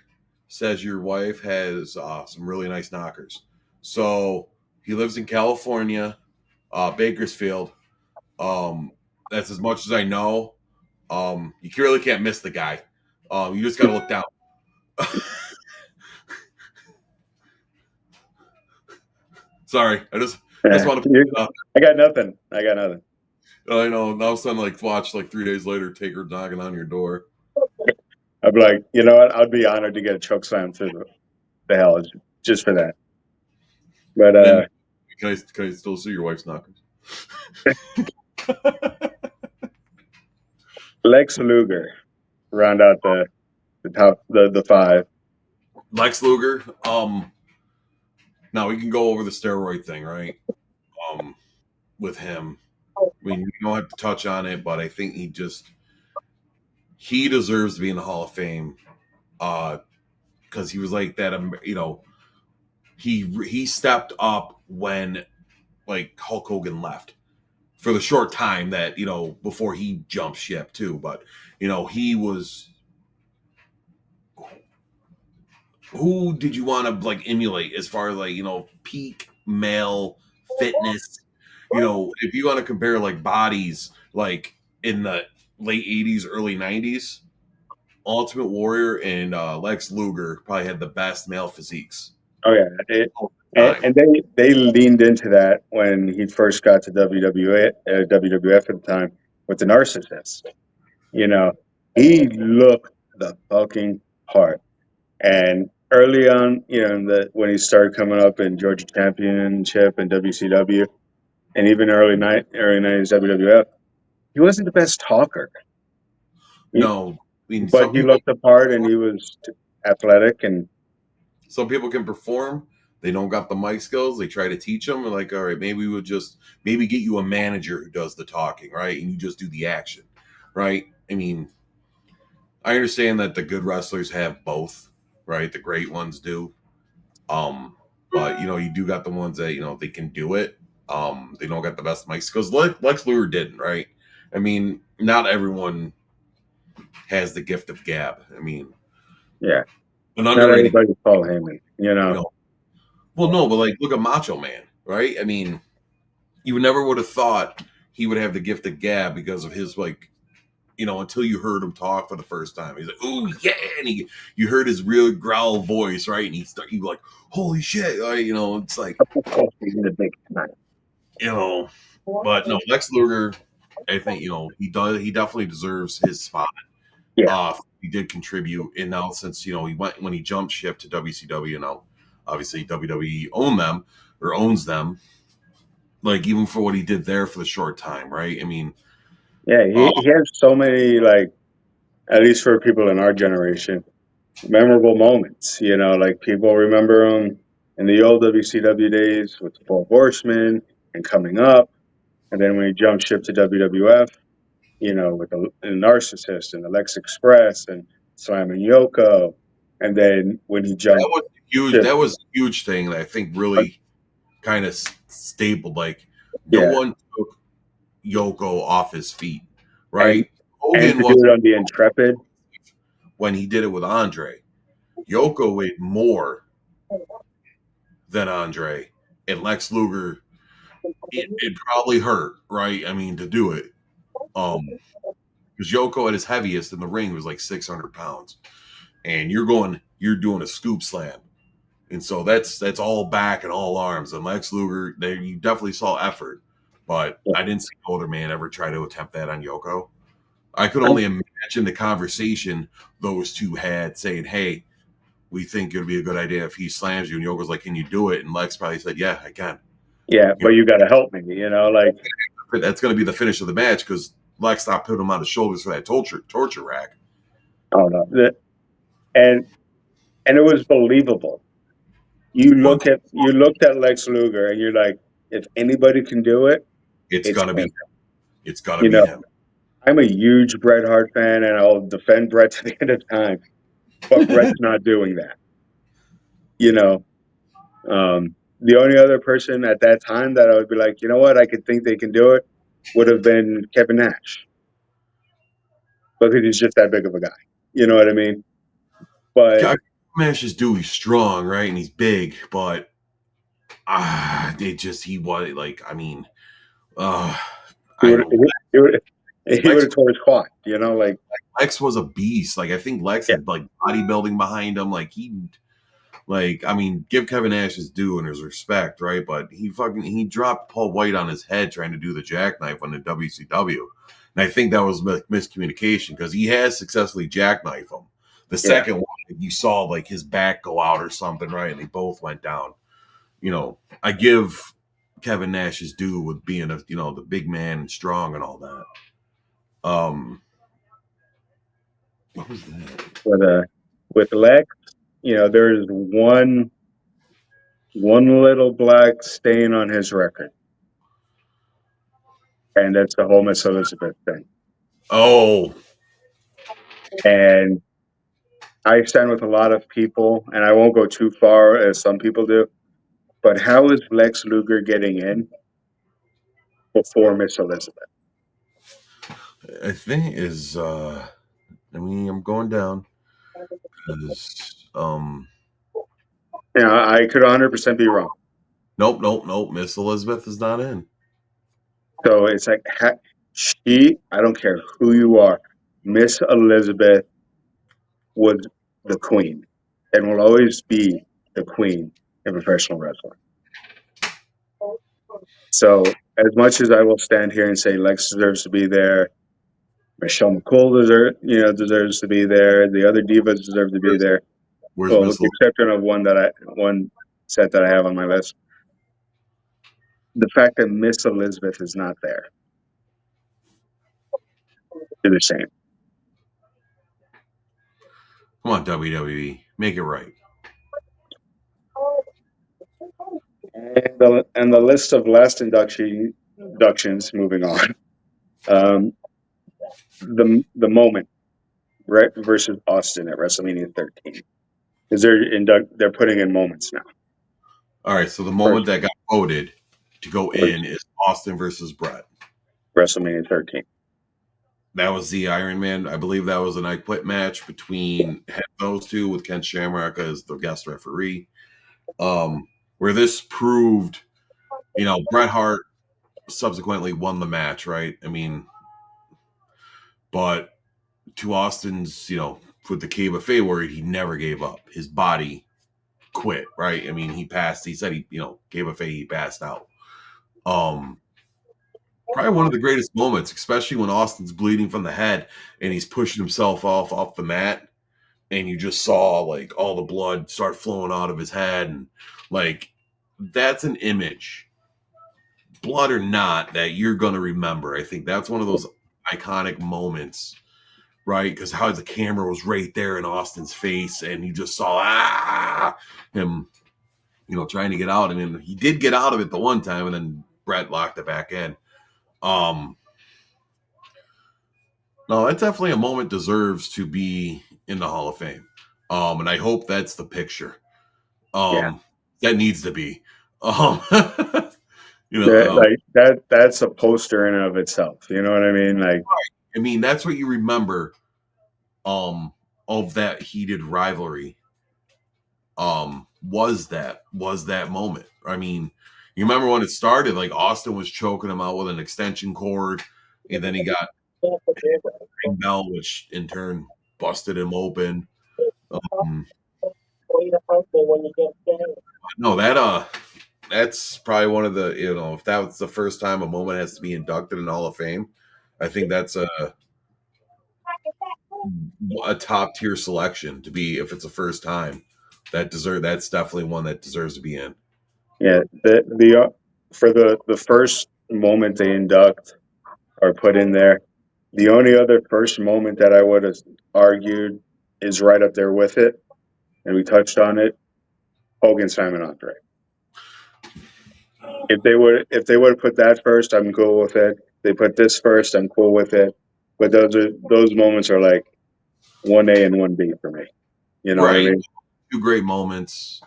says your wife has some really nice knockers. So he lives in California, Bakersfield. Um, that's as much as I know. You really can't miss the guy. You just got to look down. Sorry, I just Yeah. want to put it up. I got nothing. I got nothing. I know. Now sudden like watch like 3 days later, Taker knocking on your door. I'd be like, you know what? I'd be honored to get a choke slam through the hell just for that. But And then can I still see your wife's knockers? Lex Luger round out the top the five. Lex Luger. Now we can go over the steroid thing, right? Um, with him. I mean, you don't have to touch on it, but I think he deserves to be in the Hall of Fame because he was like that. He stepped up when like Hulk Hogan left for the short time that before he jumped ship too. But he was. Who did you want to like emulate as far as like peak male fitness? If you want to compare like bodies, like in the late '80s, early '90s, Ultimate Warrior and Lex Luger probably had the best male physiques Oh yeah, of the time. and they leaned into that when he first got to WWE, WWF at the time with the narcissist. You know, he looked the fucking part. And early on, when he started coming up in Georgia Championship and WCW, and even early '90s WWF, he wasn't the best talker, he, No, I mean but he looked the part, and he was athletic, and some people can perform. They don't got the mic skills. They try to teach them. They're like, all right, maybe we'll just maybe get you a manager who does the talking, right? And you just do the action, right? I mean, I understand that the good wrestlers have both, right? The great ones do. Um, but you do got the ones that they can do it. They don't got the best mic skills. Lex Luger didn't, right? I mean, not everyone has the gift of gab. I mean, yeah, an not underrated, everybody's Paul Heyman. you know. Well, no, but like look at Macho Man, right? I mean, you never would have thought he would have the gift of gab because of his like, until you heard him talk for the first time. He's like, "Ooh yeah," and you heard his real growl voice, right? And you like, "Holy shit!" It's like, He's a big time. you know, but no, Lex Luger, I think he definitely deserves his spot. Yeah, He did contribute, and now since he went when he jumped ship to WCW, now obviously WWE owns them. Like even for what he did there for the short time, right? I mean, yeah. uh, He has so many, like, at least for people in our generation, memorable moments. Like people remember him in the old WCW days with the Four Horsemen and coming up, and then when he jumped ship to WWF, with the Narcissist and the Lex Express and Slam and Yoko, and then when he that jumped was huge. ship, That was a huge thing that I think really kind of stapled. Like no yeah, one took Yoko off his feet, and right? and Hogan to do was it on the Intrepid, when he did it with Andre. Yoko weighed more than Andre, and Lex Luger. It probably hurt, right? I mean, to do it, because Yoko at his heaviest in the ring was like 600 pounds, and you're doing a scoop slam, and so that's all back and all arms. And Lex Luger, there you definitely saw effort, but I didn't see no other man ever try to attempt that on Yoko. I could only imagine the conversation those two had saying, "Hey, we think it'd be a good idea if he slams you." And Yoko's like, "Can you do it?" And Lex probably said, "Yeah, I can." yeah, You but you got to help me, like, know, that's going to be the finish of the match because Lex stopped putting him on the shoulders for that torture rack. oh no, and and it was believable. Well, You looked at Lex Luger and you're like, if anybody can do it, it's it's gonna be him. him. It's gonna You be know, him. I'm a huge Bret Hart fan, and I'll defend Bret to the end of time. But Bret's not doing that. You know, the only other person at that time that I would be like, you know what, I could think they can do it, would have been Kevin Nash because he's just that big of a guy. You know what I mean? But Smash is Dewey strong, right? And he's big, but they just he was like, I mean, uh, he I would he would he would Lex have tore his quad. Lex was a beast. Like I think Lex Yeah, had like bodybuilding behind him. I mean, give Kevin Nash his due and his respect, right? But he dropped Paul White on his head trying to do the jackknife on the WCW, and I think that was miscommunication because he has successfully jackknifed him. The yeah, second one, you saw like his back go out or something, right? And they both went down. I give Kevin Nash his due with being the big man and strong and all that. What was that? with Lex, there's one little black stain on his record, and that's the whole Miss Elizabeth thing. Oh, And I stand with a lot of people, and I won't go too far as some people do. But how is Lex Luger getting in before Miss Elizabeth? I think is I mean, I'm going down because I could 100% be wrong. nope. Miss Elizabeth is not in. So it's like I don't care who you are, Miss Elizabeth was the queen, and will always be the queen in professional wrestling. So as much as I will stand here and say Lex deserves to be there, Michelle McCool deserves to be there. The other divas deserve to be Where's, there. where's Well, with Miss the Elizabeth? exception of one set that I have on my list, the fact that Miss Elizabeth is not there is the same. Come on, WWE, make it right. And the list of last inductions. Moving on, um, the moment right versus Austin at WrestleMania 13 is they're putting in moments now. All right, so the First moment that got voted to go was in is Austin versus Brett. WrestleMania 13. That was the Iron Man. I believe that was an I Quit match between those two with Ken Shamrock as the guest referee. Where this proved, Bret Hart. subsequently won the match, right? I mean, but to Austin's, with the KFA word, he never gave up. His body quit, right? I mean, he passed. He said KFA, he passed out. Um, Probably one of the greatest moments, especially when Austin's bleeding from the head and he's pushing himself off the mat, and you just saw like all the blood start flowing out of his head, and like that's an image, blood or not, that you're gonna remember. I think that's one of those iconic moments, right? Because how the camera was right there in Austin's face, and you just saw him, trying to get out. I mean, he did get out of it the one time, and then Brett locked it back in. Um, no, that definitely a moment deserves to be in the Hall of Fame. And I hope that's the picture. Yeah, That needs to be. You know, that like that's a poster in and of itself. You know what I mean? Like, I mean, that's what you remember um of that heated rivalry. Was that moment. I mean, you remember when it started, like Austin was choking him out with an extension cord, and then he got ring bell, which in turn busted him open. Um, no, that's probably one of the, if that was the first time a moment has to be inducted in the Hall of Fame, I think that's a top tier selection to be, if it's the first time. That's definitely one that deserves to be in. yeah, the for the first moment they induct or put in there, the only other first moment that I would have argued is right up there with it, and we touched on it. Hogan, Simon, Andre. If they would have put that first, I'm cool with it. They put this first, I'm cool with it. But those moments are like 1A and 1B for me. You know what I Right. mean? Two great moments.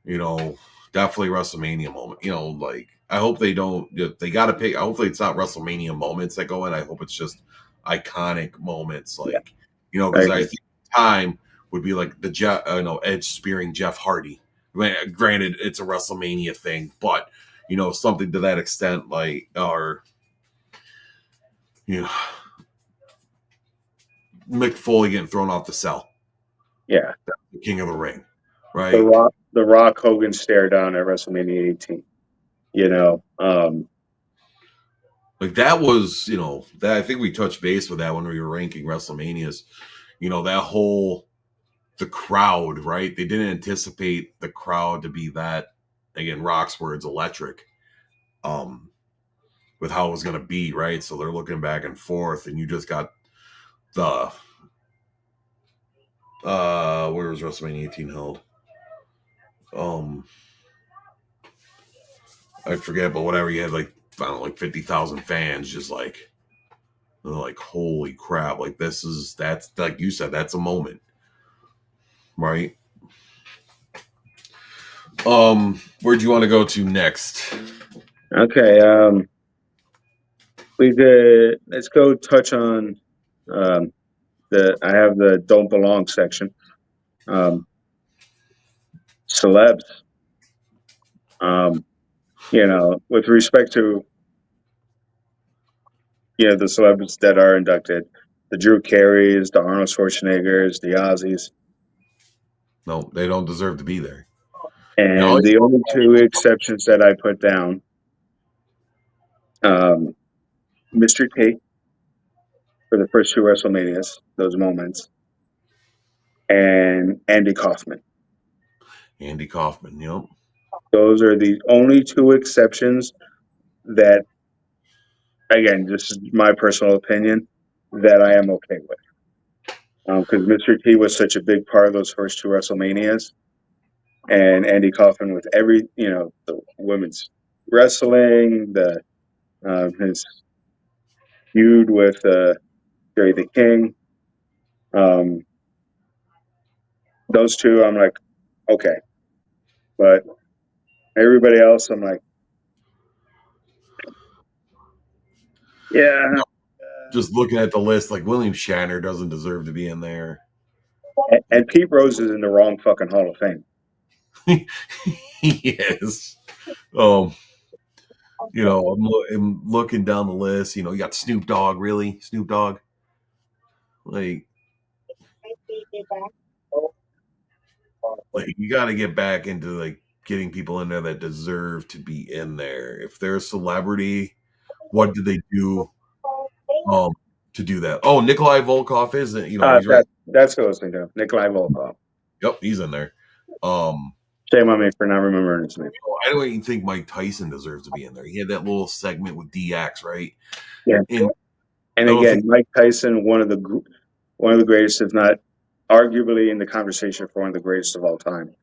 You know, definitely WrestleMania moment. Like I hope they don't. They got to pick. Hopefully, it's not WrestleMania moments that go in. I hope it's just iconic moments, Yeah, like I because I agree. think time would be like the Edge spearing Jeff Hardy. I mean, granted, it's a WrestleMania thing, but something to that extent, like, or you know, Mick Foley getting thrown off the cell, Yeah, the King of the Ring, the right? Rock, the Rock Hogan stare down at WrestleMania 18. You know, Like that was, that I think we touched base with that when we were ranking WrestleManias. That whole the crowd, right? They didn't anticipate the crowd to be that, again, Rock's words, electric. Um, with how it was going to be, right? So they're looking back and forth, and you just got the where was WrestleMania 18 held? Um, I forget, but whatever, you had like, I don't know, like 50,000 fans, just like, they're like, holy crap! Like that's like you said, that's a moment, right? Where'd you want to go to next? okay. Let's go touch on um, I have the don't belong section. Um, Celebs. Um, with respect to the celebs that are inducted, the Drew Carey's, the Arnold Schwarzeneggers, the Ozzies, No, they don't deserve to be there. and the only two exceptions that I put down, um, Mr. T for the first two WrestleManias, those moments, and Andy Kaufman. Andy Kaufman, Those are the only two exceptions that, again, this is my personal opinion, that I am okay with. Because Mr. T was such a big part of those first two WrestleManias, and Andy Kaufman with the women's wrestling, the his feud with Jerry the King. Um, those two, I'm like, okay, but everybody else, I'm like, yeah. just looking at the list, like William Shatner doesn't deserve to be in there. And Pete Rose is in the wrong fucking Hall of Fame. Yes. Um, I'm looking down the list. You got Snoop Dogg, really? Snoop Dogg? Like, you got to get back into like getting people in there that deserve to be in there. If they're a celebrity, what do they do um to do that? Oh, Nikolai Volkov isn't, he's right. That's who I was thinking of. Nikolai Volkov. Yep, he's in there. Um, Shame on me for not remembering his name. I don't even think Mike Tyson deserves to be in there. He had that little segment with DX, right? Yeah, And and I don't again, think Mike Tyson, one of the greatest, if not arguably in the conversation for one of the greatest of all time,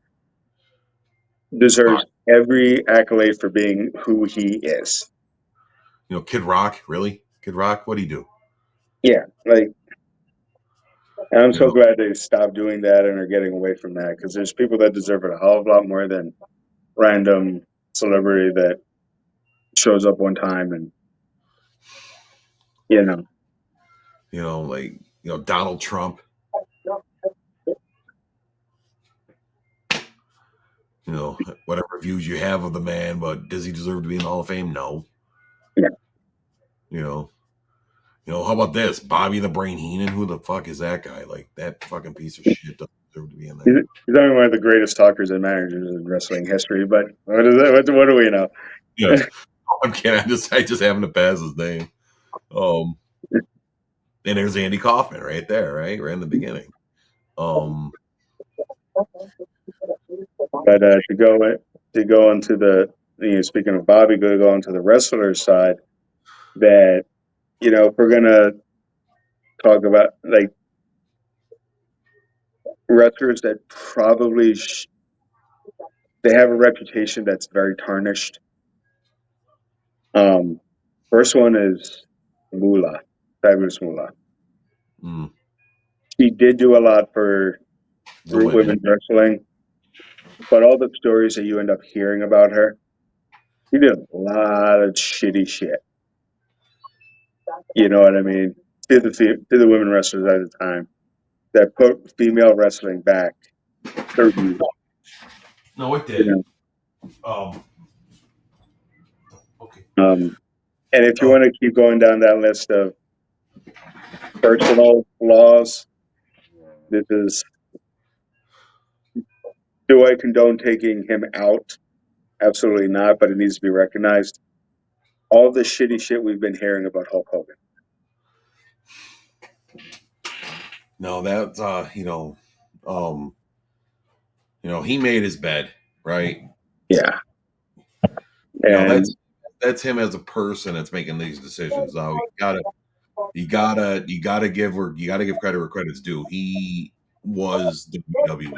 deserves every accolade for being who he is. Kid Rock, really? Kid Rock, what'd he do? Yeah, like, and I'm You so know, glad they stopped doing that and are getting away from that because there's people that deserve it a hell of a lot more than random celebrity that shows up one time and you know. like Donald Trump. Whatever views you have of the man, but does he deserve to be in the Hall of Fame? No. Yeah. You know, how about this? Bobby the Brain Heenan? Who the fuck is that guy? Like that fucking piece of shit doesn't deserve to be in there. He's only one of the greatest talkers and managers in wrestling history, but what is that? What do we know? Yeah. I'm kidding. I just happen to pass his name. Um, and there's Andy Kaufman right there, right in the beginning. Um, But to go into speaking of Bobby, go into the wrestler side. That if we're gonna talk about like wrestlers that probably they have a reputation that's very tarnished. Um, First one is Moolah, Fabulous Moolah. mm, She did do a lot for the women. women's wrestling, but all the stories that you end up hearing about her, she did a lot of shitty shit. You know what I mean? To the women wrestlers at the time that put female wrestling back 30 years. No, it You did. Um, okay. and if you Oh, want to keep going down that list of personal flaws, this is do I condone taking him out? Absolutely not, but it needs to be recognized. All the shitty shit we've been hearing about Hulk Hogan. no, that's um, he made his bed, right? Yeah. That's And him as a person that's making these decisions. Now you gotta give credit where credit's due. He was the WWE,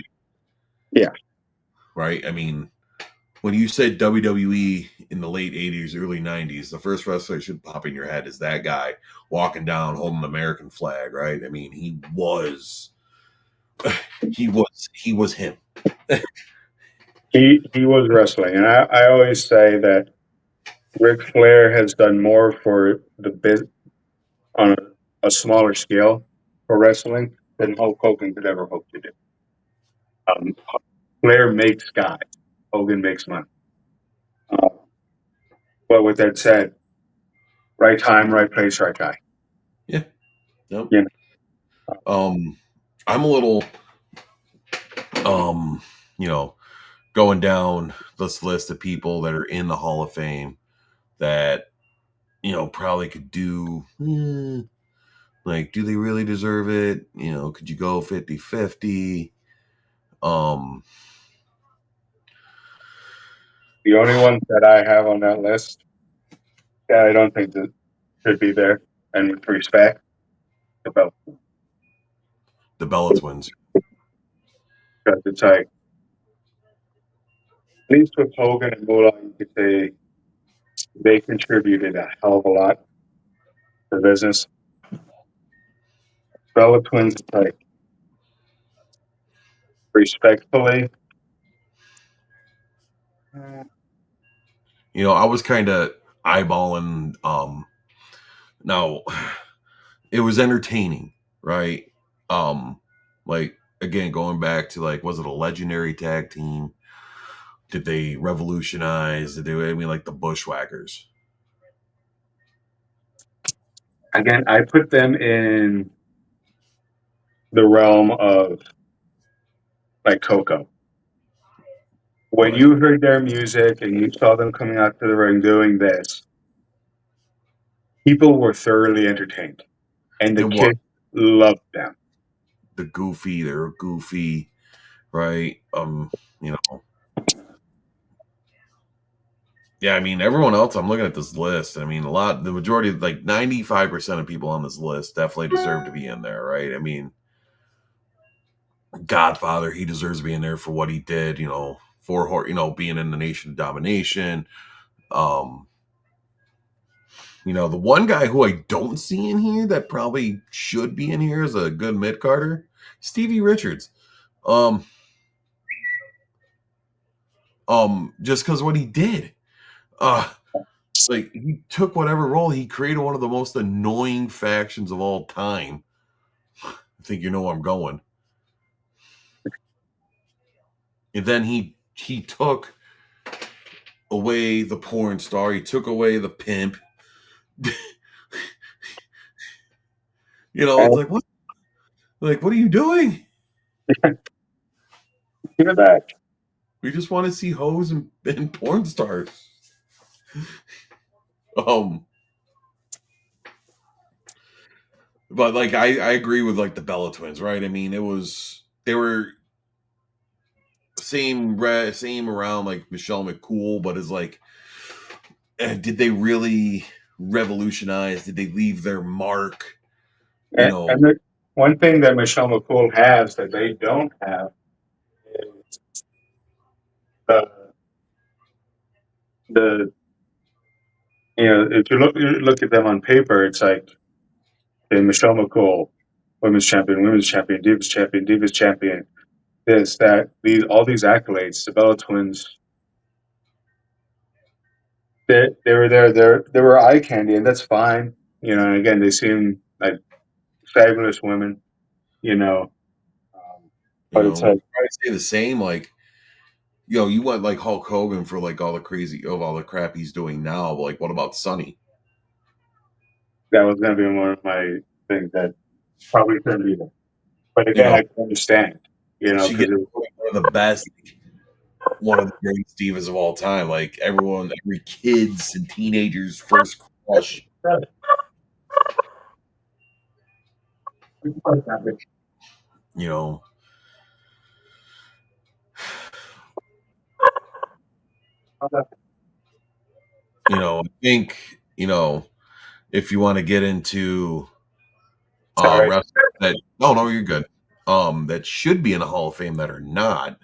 yeah, right? I mean, when you said WWE in the late '80s, early '90s, the first wrestler that should pop in your head is that guy walking down holding the American flag, right? I mean, he was him. he was wrestling. And I always say that Ric Flair has done more for the on a smaller scale for wrestling than Hulk Hogan could ever hope to do. Um, Flair makes guys. Hogan makes money. Uh, but with that said, right time, right place, right guy. Yeah. Nope. You know, Um, I'm a little um, you know, going down this list of people that are in the Hall of Fame that probably could do like, do they really deserve it? Could you go 50-50? Um, the only ones that I have on that list that I don't think that should be there, and with respect, the belt, the Bella Twins. because it's like at least with Hogan and Moolah, you could say they contributed a hell of a lot to business. Bella Twins, it's like respectfully, I was kind of eyeballing. Now it was entertaining, right? Like again, going back to like, was it a legendary tag team? Did they revolutionize? Did they? I mean, like the Bushwhackers. again, I put them in the realm of like Coco. When Right. you heard their music and you saw them coming out to the ring doing this, people were thoroughly entertained, and the It was kids loved them. they were goofy, right? You know, yeah, I mean, everyone else, I'm looking at this list. I mean, the majority, like 95% of people on this list definitely deserve to be in there, right? I mean, Godfather, he deserves to be in there for what he did, being in the Nation of Domination. Um, the one guy who I don't see in here that probably should be in here is a good mid Carter, Stevie Richards. Um, just because what he did. Uh, like he took whatever role, he created one of the most annoying factions of all time. I think you know where I'm going. And then he took away the porn star, he took away the pimp. It's And like what? Like what are you doing? give it back. We just want to see hoes and porn stars. Um, but like I agree with like the Bella twins, right? I mean, they were same around like Michelle McCool, but it's like, did they really revolutionize? Did they leave their mark? You And know, the one thing that Michelle McCool has that they don't have is the the if you look at them on paper, it's like okay, Michelle McCool, women's champion, divas champion, this, that, these, all these accolades. The Bella Twins, they were there. They were eye candy, and that's fine. And again, they seem like fabulous women. You know, um, but it's we like could probably say the same. Like, you want like Hulk Hogan for like all the crap he's doing now. But like, what about Sonny? that was going to be one of my things that probably couldn't be there. But You again, know, I can understand. she Because gets one of the best, one of the greatest divas of all time. Like every kids and teenagers' first crush. You know, I think if you want to get into sorry. wrestling that no, you're good. That should be in the Hall of Fame that are not.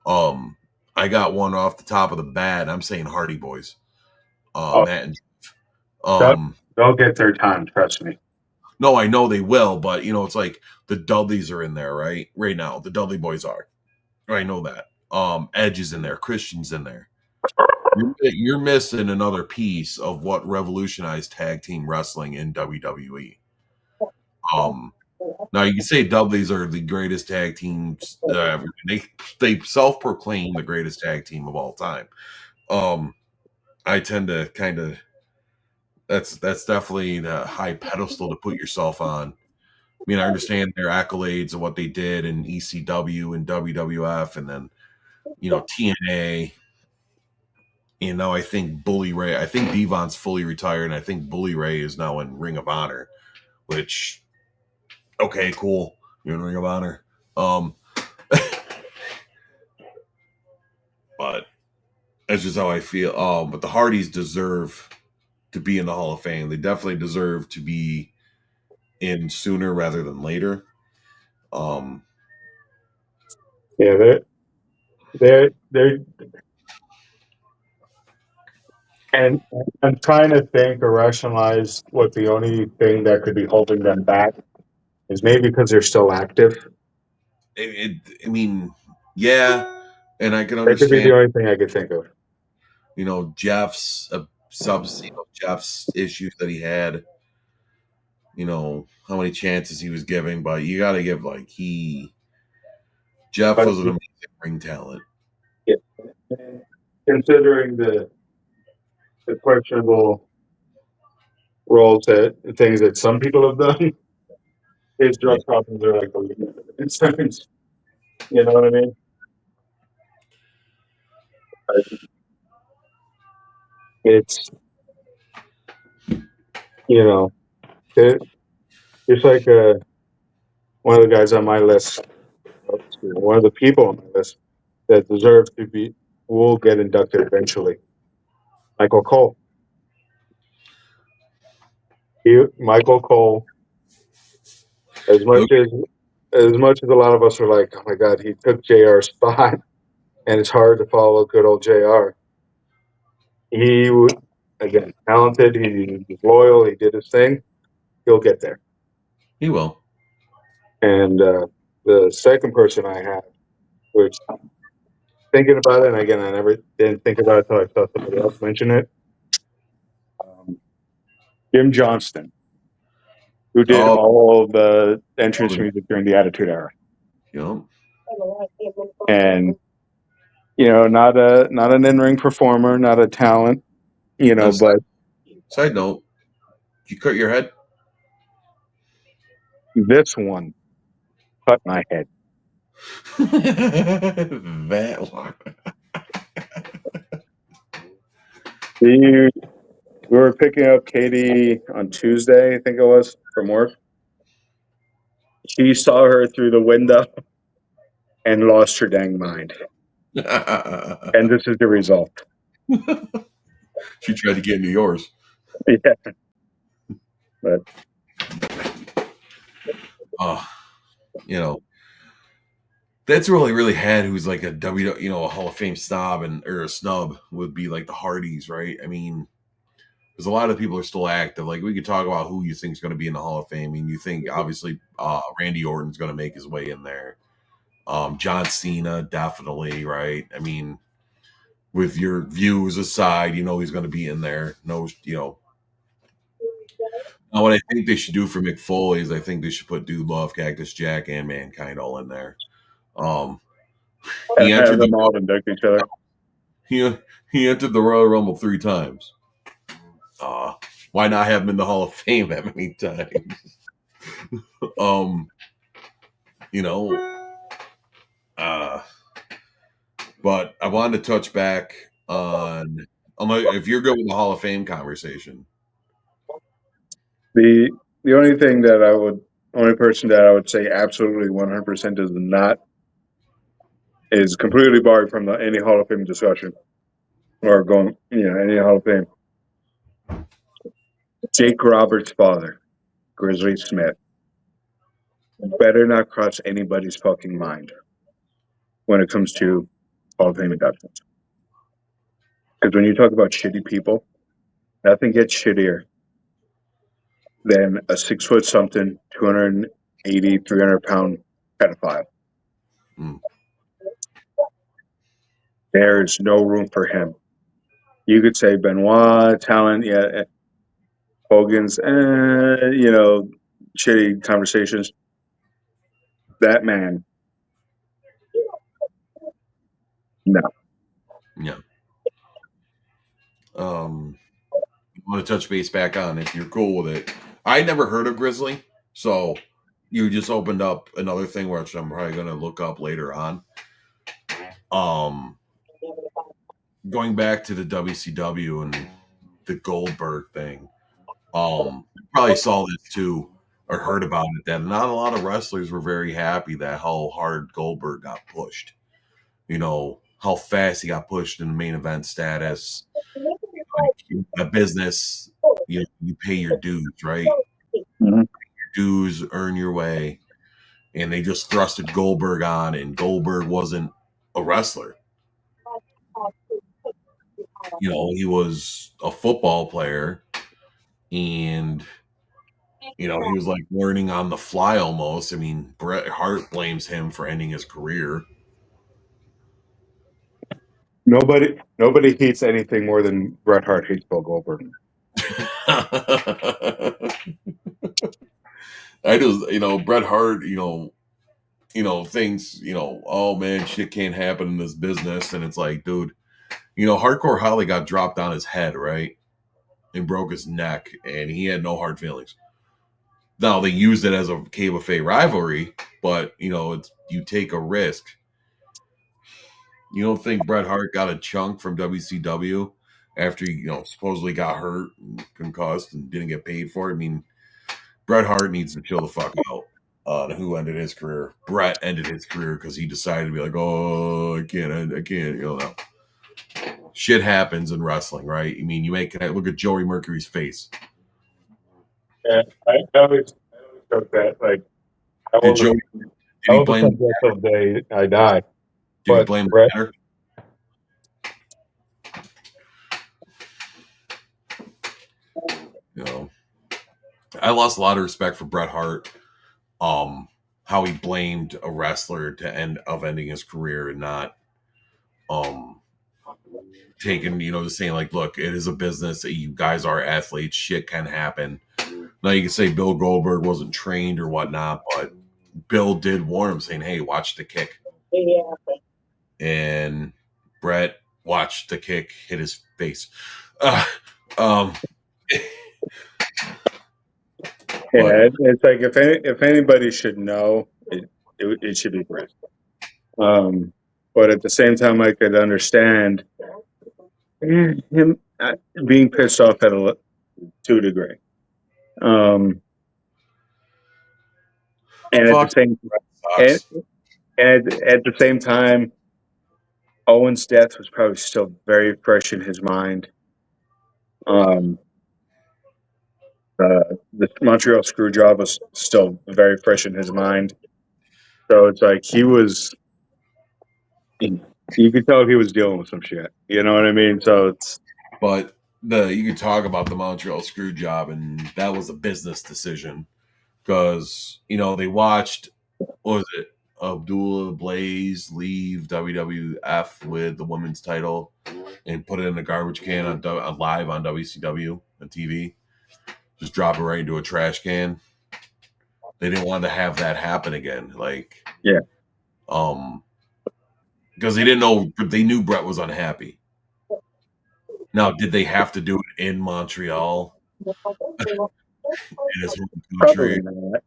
Um, I got one off the top of the bat. I'm saying Hardy Boys. Oh, Matt and they'll, um, they'll get their time. Trust me. no, I know they will, but it's like the Dudleys are in there, right? Right now, the Dudley Boys are. I know that. Edge is in there. Christian's in there. You're missing another piece of what revolutionized tag team wrestling in WWE. Um, Now you can say Dudleys are the greatest tag teams. They self proclaim the greatest tag team of all time. Um, I tend to kind of that's definitely the high pedestal to put yourself on. I mean, I understand their accolades of what they did in ECW and WWF, and then TNA. Now I think Bully Ray. I think Devon's fully retired, and I think Bully Ray is now in Ring of Honor. Which, okay, cool. You're in Ring of Honor. Um, but that's just how I feel. But the Hardys deserve to be in the Hall of Fame. They definitely deserve to be in sooner rather than later. Um, Yeah, they're and I'm trying to think or rationalize what the only thing that could be holding them back is maybe because they're still active. I mean, yeah, and I can That could be understand. the only thing I could think of. Jeff's Jeff's issues that he had. How many chances he was giving, but you got to give Jeff But was an amazing ring talent. yeah, considering the questionable roles that things that some people have done. His Yeah. drug problems are like the least of the concerns. You know what I mean? It's you know, it, it's like one of the guys on my list, one of the people on my list that deserve to be will get inducted eventually. Michael Cole. Michael Cole. As much He'll- as a lot of us are like, oh my God, he took JR's spot, and it's hard to follow good old JR. He again talented. He was loyal. He did his thing. He'll get there. He will. And the second person I have, which thinking about it, and again, I never didn't think about it until I saw somebody else mention it. Um, Jim Johnston, who did Oh, all of the all entrance the, music during the Attitude Era, you know, and not an in ring performer, not a talent, now, but side note, you cut your head? this one cut my head. That one. We, we were picking up Katie on Tuesday, I think it was, from work. She saw her through the window and lost her dang mind. And this is the result. She tried to get into yours. Yeah, but Uh, you know, that's really, really had who's like a a Hall of Fame snob and or a snub would be like the Hardys, right? I mean, because a lot of people are still active. Like we could talk about who you think is going to be in the Hall of Fame. I mean, you think obviously Randy Orton's going to make his way in there. John Cena, definitely, right? I mean, with your views aside, he's going to be in there. No. Now, what I think they should do for Mick Foley is I think they should put Dude Love, Cactus Jack, and Mankind all in there. Um, he and have entered the them all induct each other. he, he entered the Royal Rumble 3 times. Uh, why not have him in the Hall of Fame that many times? Um, you know, uh, but I wanted to touch back on if you're good with the Hall of Fame conversation. The the only person that I would say absolutely 100% is not is completely barred from any Hall of Fame discussion or going, any Hall of Fame. Jake Roberts' father, Grizzly Smith, better not cross anybody's fucking mind when it comes to Hall of Fame inductions. Because when you talk about shitty people, nothing gets shittier than a 6 foot something, 280, 300 pound pedophile. Mm, There's no room for him. You could say Benoit, talent, yeah, Hogan's, shitty conversations. That man, no. yeah. I want to touch base back on if you're cool with it. I never heard of Grizzly, so you just opened up another thing which I'm probably going to look up later on. Um, Going back to the WCW and the Goldberg thing. You probably saw this too or heard about it. That not a lot of wrestlers were very happy that how hard Goldberg got pushed. How fast he got pushed in the main event status. Like a business, you pay your dues, right? Mhm. Dues, earn your way. And they just thrusted Goldberg on, and Goldberg wasn't a wrestler. He was a football player, and he was like learning on the fly almost. I mean, Bret Hart blames him for ending his career. Nobody hates anything more than Bret Hart hates Bill Goldberg. I just, Bret Hart, thinks, oh man, shit can't happen in this business. And it's like, dude, Hardcore Holly got dropped on his head, right? and broke his neck, and he had no hard feelings. Now they used it as a kayfabe rivalry, but it's you take a risk. You don't think Bret Hart got a chunk from WCW after he supposedly got hurt, and concussed, and didn't get paid for it? I mean, Bret Hart needs to chill the fuck out on who ended his career. Bret ended his career because he decided to be like, oh, I can't, Shit happens in wrestling, right? I mean, look at Joey Mercury's face. Yeah, I always joke that like I Did will Joey? I Did he will blame? defend that till the day I die. Did he But blame the Brett, batter? You know, I lost a lot of respect for Bret Hart. How he blamed a wrestler to ending his career and not um taking just saying like, look, it is a business. You guys are athletes. Shit can happen. Now you can say Bill Goldberg wasn't trained or whatnot, but Bill did warn him, saying, "Hey, watch the kick." And Brett watched the kick hit his face. Uh, um, but yeah, it's like if anybody should know, it should be Brett. But at the same time, I could understand him being pissed off to a degree. Um, and at the fuck, same and, sucks. at the same time, Owen's death was probably still very fresh in his mind. Um, the Montreal screw job was still very fresh in his mind. So it's like you could tell he was dealing with some shit. You know what I mean? So it's But you could talk about the Montreal screw job, and that was a business decision because they watched, what was it, Abdullah Blaze leave WWF with the women's title and put it in a garbage can on live on WCW on TV. Just drop it right into a trash can. They didn't want to have that happen again. Like, yeah, um, because they didn't know, they knew Brett was unhappy. Now, did they have to do it in Montreal, in his home country? probably not.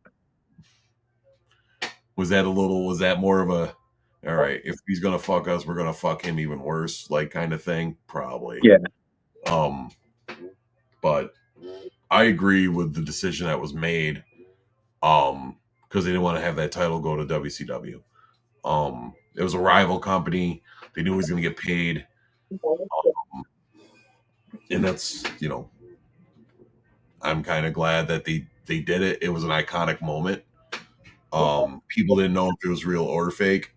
Was that more of a, all right, if he's gonna fuck us, we're gonna fuck him even worse, like kind of thing? Probably. Yeah, Um, but I agree with the decision that was made. Because they didn't want to have that title go to WCW. It was a rival company. They knew he was gonna get paid. And that's I'm kind of glad that they did it. It was an iconic moment. People didn't know if it was real or fake.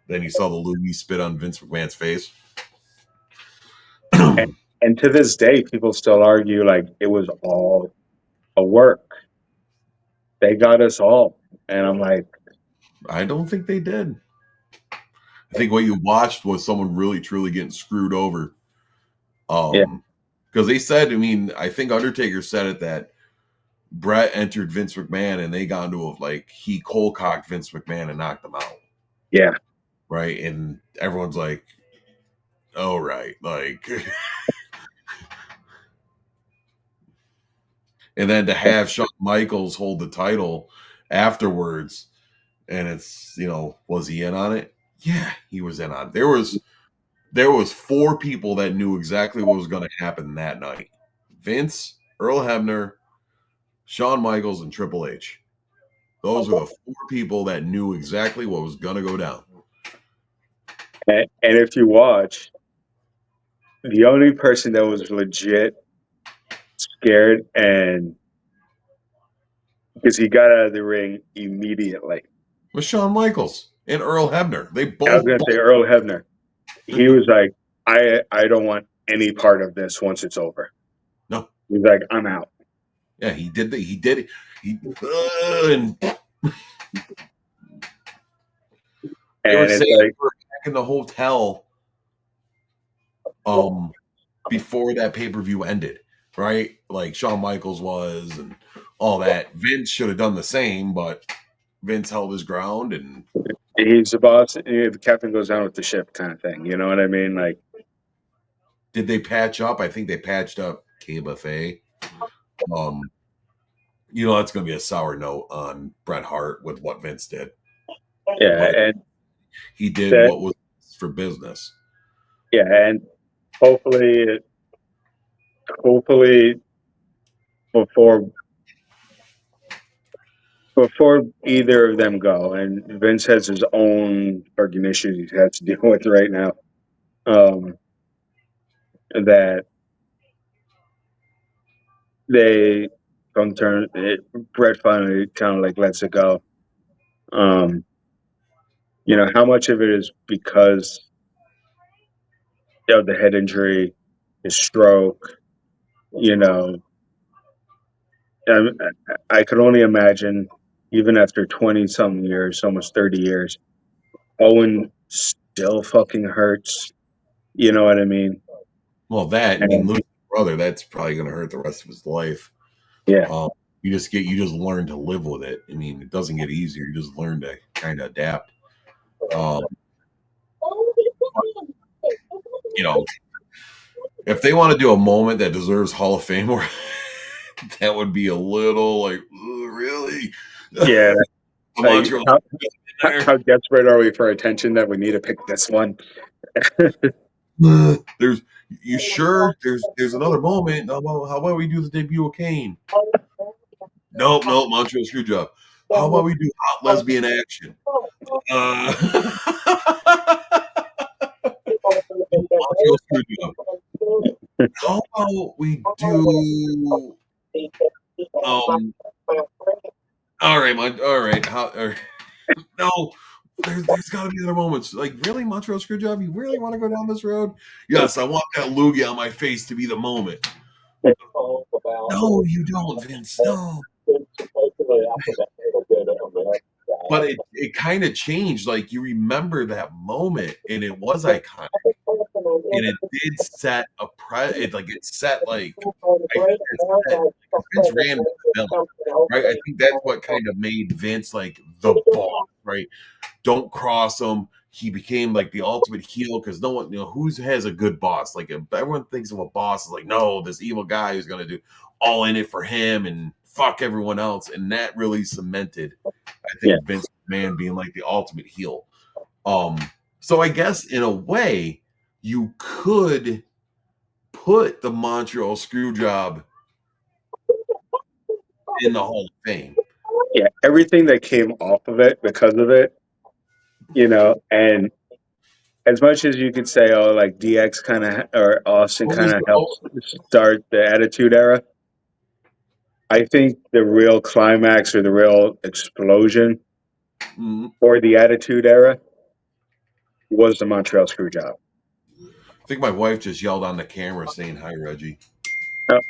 Then you saw the loogie spit on Vince McMahon's face. and, and to this day, people still argue like it was all a work. They got us all, and I'm like, I don't think they did. I think what you watched was someone really truly getting screwed over. yeah, Because they said, I mean, I think Undertaker said it that Brett entered Vince McMahon and they got into like he cold cocked Vince McMahon and knocked him out. yeah. Right. And everyone's like, oh, right. Like, and then to have Shawn Michaels hold the title afterwards, and it's, was he in on it? Yeah, he was in on it. There was four people that knew exactly what was going to happen that night. Vince, Earl Hebner, Shawn Michaels, and Triple H. Those were the four people that knew exactly what was going to go down. And if you watch, the only person that was legit scared and because he got out of the ring immediately. With Shawn Michaels and Earl Hebner. They I was both going to say Earl Hebner. He was like, I don't want any part of this once it's over. no. He's like, I'm out. Yeah, he did that. He did it. And they were And it's saying like, they were back in the hotel um before that pay-per-view ended, right? Like Shawn Michaels was and all that. Vince should have done the same, but Vince held his ground. And he's the boss. The captain goes down with the ship kind of thing. You know what I mean? Like, did they patch up? I think they patched up K buffet. Um, that's going to be a sour note on Bret Hart with what Vince did, Yeah, but and he did that what was for business. yeah, and hopefully, hopefully before before either of them go, and Vince has his own fucking issues he has to deal with right now. Um, that they come turn it, Brett finally kind of like lets it go. Um, how much of it is because of the head injury, his stroke. You know, I, I could only imagine, even after 20 something years, almost 30 years, Owen still fucking hurts. You know what I mean? Well, And losing a brother, that's probably going to hurt the rest of his life. yeah, Um, you just learn to live with it. I mean, it doesn't get easier. You just learn to kind of adapt. Um, you know, if they want to do a moment that deserves Hall of Fame, or that would be a little like, really, yeah. the Like Montreal there. how desperate are we for attention that we need to pick this one? There's you sure there's another moment. How about we do the debut of Kane? Nope, nope, Montreal Screwjob. How about we do hot lesbian action? Uh, Montreal Screwjob. How about we do um all right, no, there's got to be other moments. Like, really, Montreal Screwjob? You really want to go down this road? Yes, I want that loogie on my face to be the moment. No, you don't, Vince. No. But it kind of changed. Like, you remember that moment, and it was iconic, and it did set a it set like I think it set like, Vince ran with the villain, right? I think that's what kind of made Vince like the boss, right? Don't cross him. He became like the ultimate heel because no one, who has a good boss. Like, if everyone thinks of a boss as like, no, this evil guy who's going to do all in it for him and fuck everyone else, and that really cemented, I Yeah, think, Vince McMahon being like the ultimate heel. Um, so I guess in a way, you could put the Montreal Screwjob in the Hall of Fame. yeah. Everything that came off of it because of it, and as much as you could say, oh, like DX kind of or Austin What was kind of the helped start the Attitude Era. I think the real climax or the real explosion mm, for the Attitude Era was the Montreal Screwjob. I think my wife just yelled on the camera saying hi, Reggie. Oh,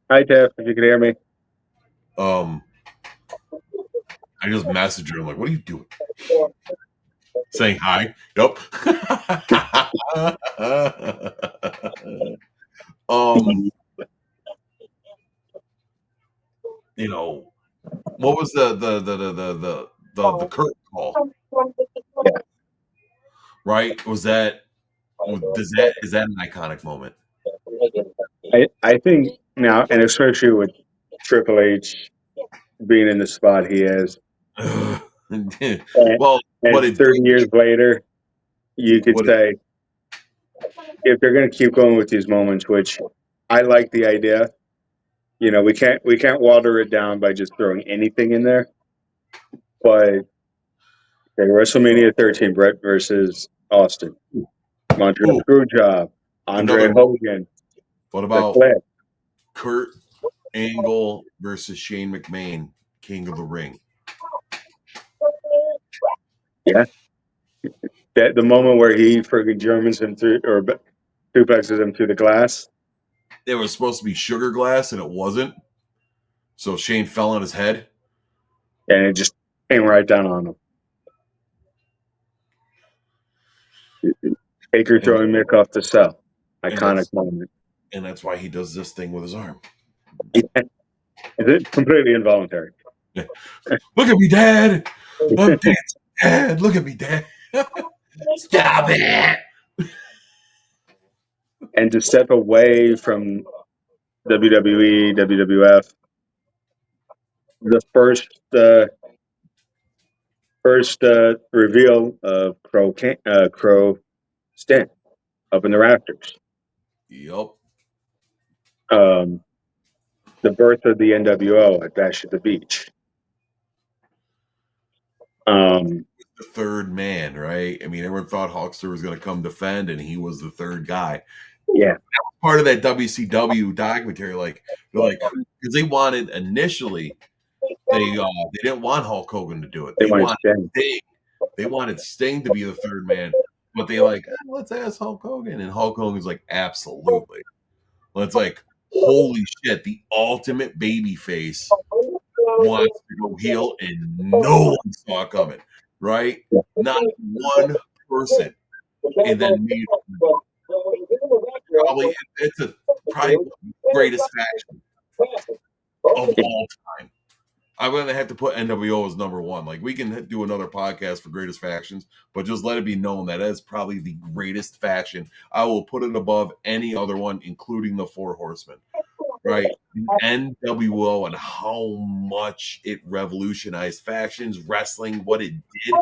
hi, Tiff, if you can hear me. Um, I just messaged her. I'm like, what are you doing? Saying hi. Yep. um, what was the curtain call? Yeah, Right? Was that does that is that an iconic moment? I think now, and especially with Triple H being in the spot he is, and, Well, what and it 30 did, years later, you could what it say if they're going to keep going with these moments, which I like the idea. We can't water it down by just throwing anything in there. But WrestleMania 13, Brett versus Austin, Montreal ooh, Screwjob, another Andre moment. Hogan, What the about Clip. Kurt Angle versus Shane McMahon, King of the Ring? Yeah, that the moment where he freaking Germans him through or duplexes him through the glass, It was supposed to be sugar glass and it wasn't. So Shane fell on his head. and it just came right down on him. Taker And throwing Mick off the cell, and iconic that's moment. and that's why he does this thing with his arm. Is it completely involuntary? Look at me, Dad. I'm dancing, Dad. Look at me, Dad. Stop it. And to step away from WWE, WWF. The first reveal of Crow Stent up in the rafters. Yep. Um, the birth of the NWO at Bash at the Beach. Um, The third man, right? I mean, everyone thought Hulkster was going to come defend, and he was the third guy. yeah, Part of that WCW documentary, like they're like, because they wanted initially they didn't want Hulk Hogan to do it. they They wanted wanted Sting. Sting. They wanted Sting to be the third man, but they like, let's ask Hulk Hogan, and Hulk Hogan's like, absolutely. Well, it's like, holy shit, the ultimate baby face wants to go heel, and no one saw it coming, right? Not one person, and then made probably it's a probably the greatest faction of all time. I'm gonna have to put NWO as number one. Like we can do another podcast for greatest factions, but just let it be known that is probably the greatest faction. I will put it above any other one, including the Four Horsemen. Right, the NWO and how much it revolutionized factions, wrestling, what it did.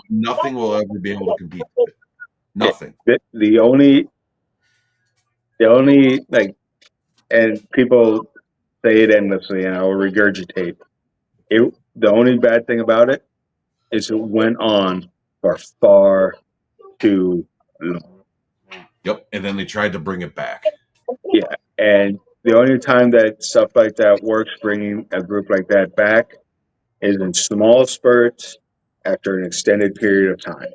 Nothing will ever be able to compete with it. Nothing. The only like, and people say it endlessly, and I'll regurgitate it. The only bad thing about it is it went on for far too long. Yep. And then they tried to bring it back. Yeah, and the only time that stuff like that works, bringing a group like that back, is in small spurts after an extended period of time.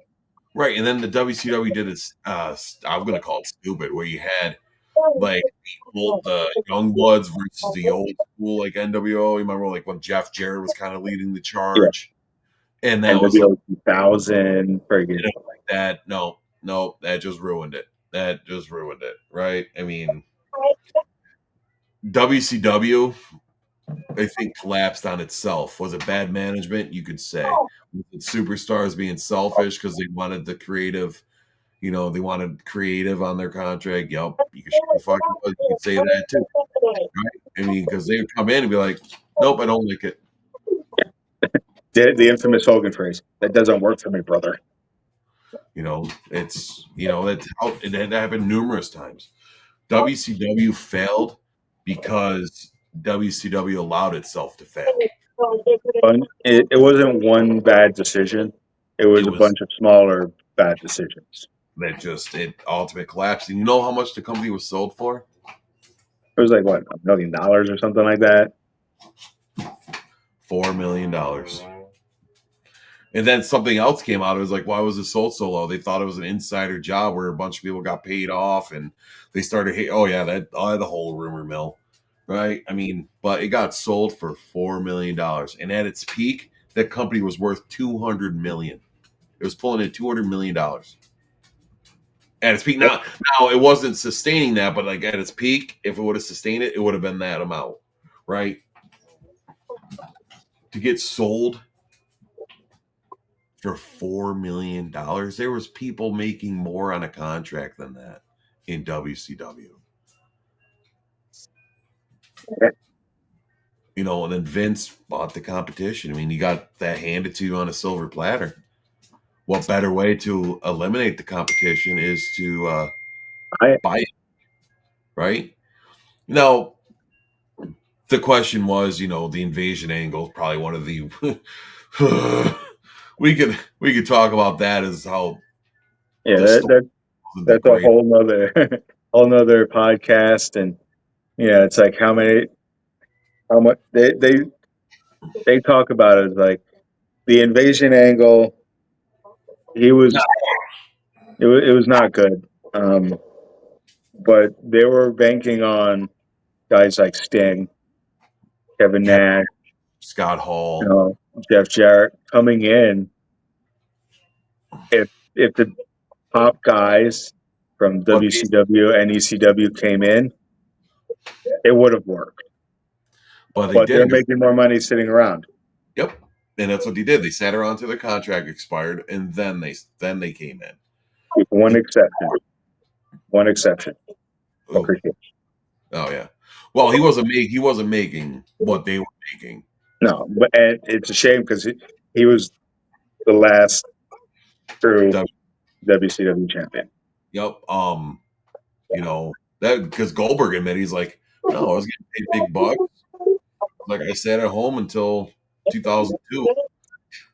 Right. And then the WCW did this, I'm going to call it stupid, where you had like the young bloods versus the old school, like NWO. You remember like when Jeff Jarrett was kind of leading the Yeah, charge? And that was like, NWO 2000, friggin' like that. No, no, that just ruined it. That just ruined it. Right. I mean, WCW, I think, collapsed on itself. Was it bad management? You could say. Was it superstars being selfish because they wanted the creative, they wanted creative on their contract. Yep, you could fucking you could say that too, right? I mean, because they would come in and be like, "Nope, I don't like it." the infamous Hogan phrase, "That doesn't work for me, brother." That's how it had happened numerous times. WCW failed because WCW allowed itself to fail. It wasn't one bad decision. It was It a was bunch of smaller bad decisions. that just it ultimate collapsed. And you know how much the company was sold for? It was like what, $1 million or something like that. $4 million. And then something else came out. It was like, why was it sold so low? They thought it was an insider job where a bunch of people got paid off, and they started, oh yeah, the whole rumor mill, right? I mean, but it got sold for $4 million, and at its peak, that company was worth $200 million. It was pulling in $200 million at its peak. Yep. Now it wasn't sustaining that, but like at its peak, if it would have sustained it, it would have been that amount, right? To get sold for $4 million. There was people making more on a contract than that in WCW. And then Vince bought the competition. I mean, you got that handed to you on a silver platter. What better way to eliminate the competition is to I buy it, right? Now, the question was, the invasion angle, probably one of the we could talk about that as how yeah, the story wasn't the that's a great. whole nother whole nother podcast, and yeah, it's like how much they talk about it, like the invasion angle. He was it was not good, but they were banking on guys like Sting, Kevin Kevin, Nash, Scott you Hall. know, Jeff Jarrett coming in. If the top guys from But WCW and ECW came in, it would have worked. they But they're didn't. making more money sitting around. Yep. And that's what they did. They sat around till their contract expired, and then they came in. With one exception. One exception. Oh, Booker T. Oh yeah. Well, he wasn't making what they were making. No, but and it's a shame because he was the last true That- WCW champion. Yep. That because Goldberg admitted he's like, no, I was getting paid big bucks. Like I sat at home until 2002,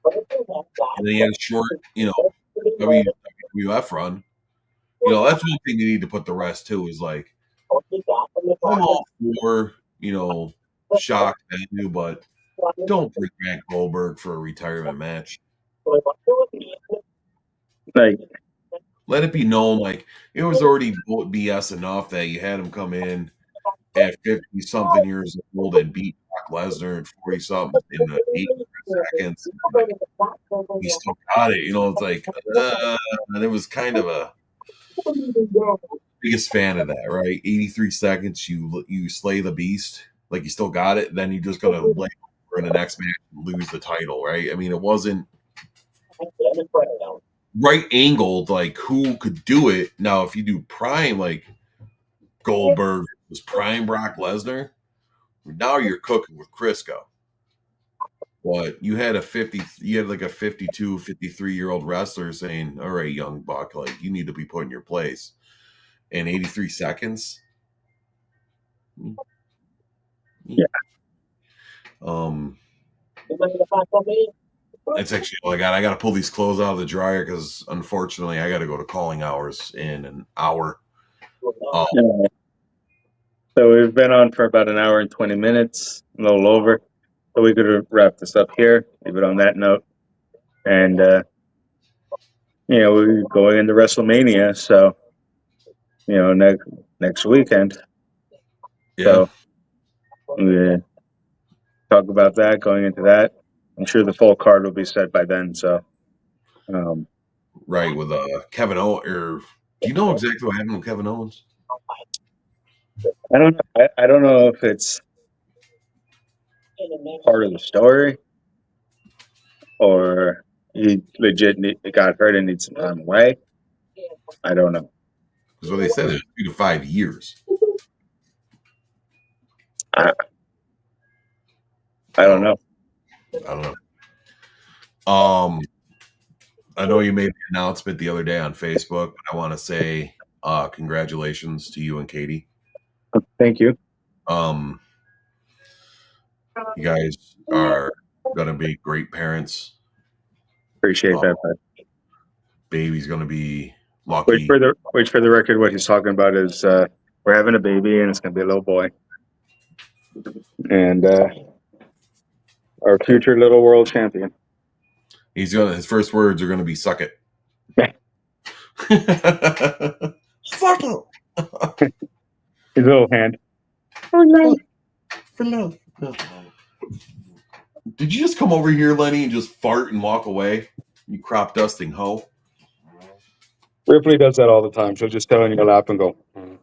and then he had a short, WWF run. That's one thing you need to put the rest too is like I'm all for shock value, but don't bring back Goldberg for a retirement match. Like, Let it be known, like it was already BS enough that you had him come in at 50 something years old and beat Brock Lesnar at 40 something in the 8 seconds. Like he still got it. It's like, and it was kind of a biggest fan of that, right? 83 seconds, you slay the beast, like you still got it. Then you're just gonna lay over in the next match and lose the title, right? I mean, it wasn't right angled. Like who could do it now? If you do prime, like Goldberg was prime Brock Lesnar, now you're cooking with Crisco. But you had like a 52, 53-year-old wrestler saying, all right, young buck, like you need to be put in your place. In 83 seconds. yeah, Um, it's actually, oh my God, I got to pull these clothes out of the dryer because unfortunately I got to go to calling hours in an hour. Oh, so we've been on for about an hour and 20 minutes, a little over. So we could wrap this up here, leave it on that note. And, we're going into WrestleMania. So, next weekend. yeah, So we talk about that going into that. I'm sure the full card will be set by then. So, um, right. With Kevin Owens. Or do you know exactly what happened with Kevin Owens? I don't know. I don't know if it's part of the story or he legit got hurt and needs some time away. I don't know. Because what they said is 2 to 5 years. I, I I don't don't, know. I don't know. I know you made the announcement the other day on Facebook, but I want to say congratulations to you and Katie. Thank you. Um, you guys are gonna be great parents. Appreciate Uh, that. But baby's gonna be lucky. which for the record, what he's talking about is we're having a baby and it's going to be a little boy, and our future little world champion. His first words are gonna be "suck it." Fuck it. His little hand. Oh no! Fuck for love. Did you just come over here, Lenny, and just fart and walk away? You crop dusting hoe. Ripley does that all the time. She'll just sit on your lap and go, oh,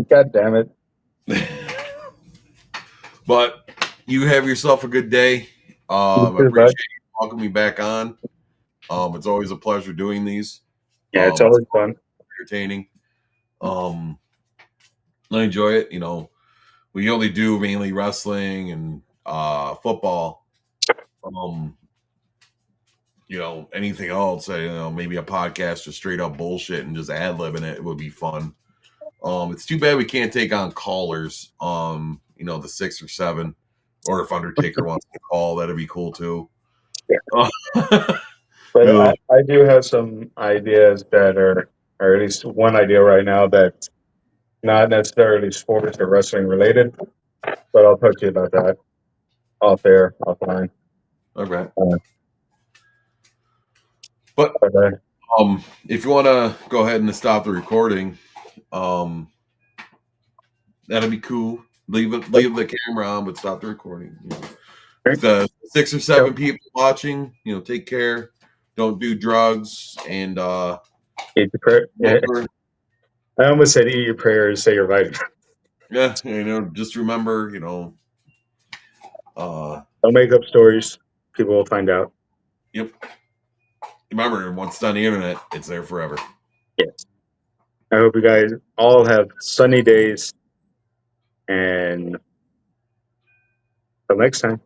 "God damn it!" But you have yourself a good day. You I too, bud. appreciate you welcoming me back on. It's always a pleasure doing these. Yeah, it's It's always fun. entertaining. Um, I enjoy it. We only do mainly wrestling and football. Um, anything else, maybe a podcast just straight up bullshit and just ad libbing it would be fun. It's too bad we can't take on callers. The 6 or 7, or if Undertaker wants to call, that'd be cool too. Yeah. Uh, But yeah, I do have some ideas that are, or at least one idea right now that's not necessarily sports or wrestling related, but I'll talk to you about that off air, offline. all right. Uh, But but if you want to go ahead and stop the recording, um, that'd be cool. Leave the camera on, but stop the recording. The 6 or 7 people watching, take care. Don't do drugs and eat your prayer. Yeah. remember, I almost said eat your prayers, say your vitamins. yeah, just remember, Don't make up stories. People will find out. yep. Remember, once it's on the internet, it's there forever. Yes. I hope you guys all have sunny days, and till next time.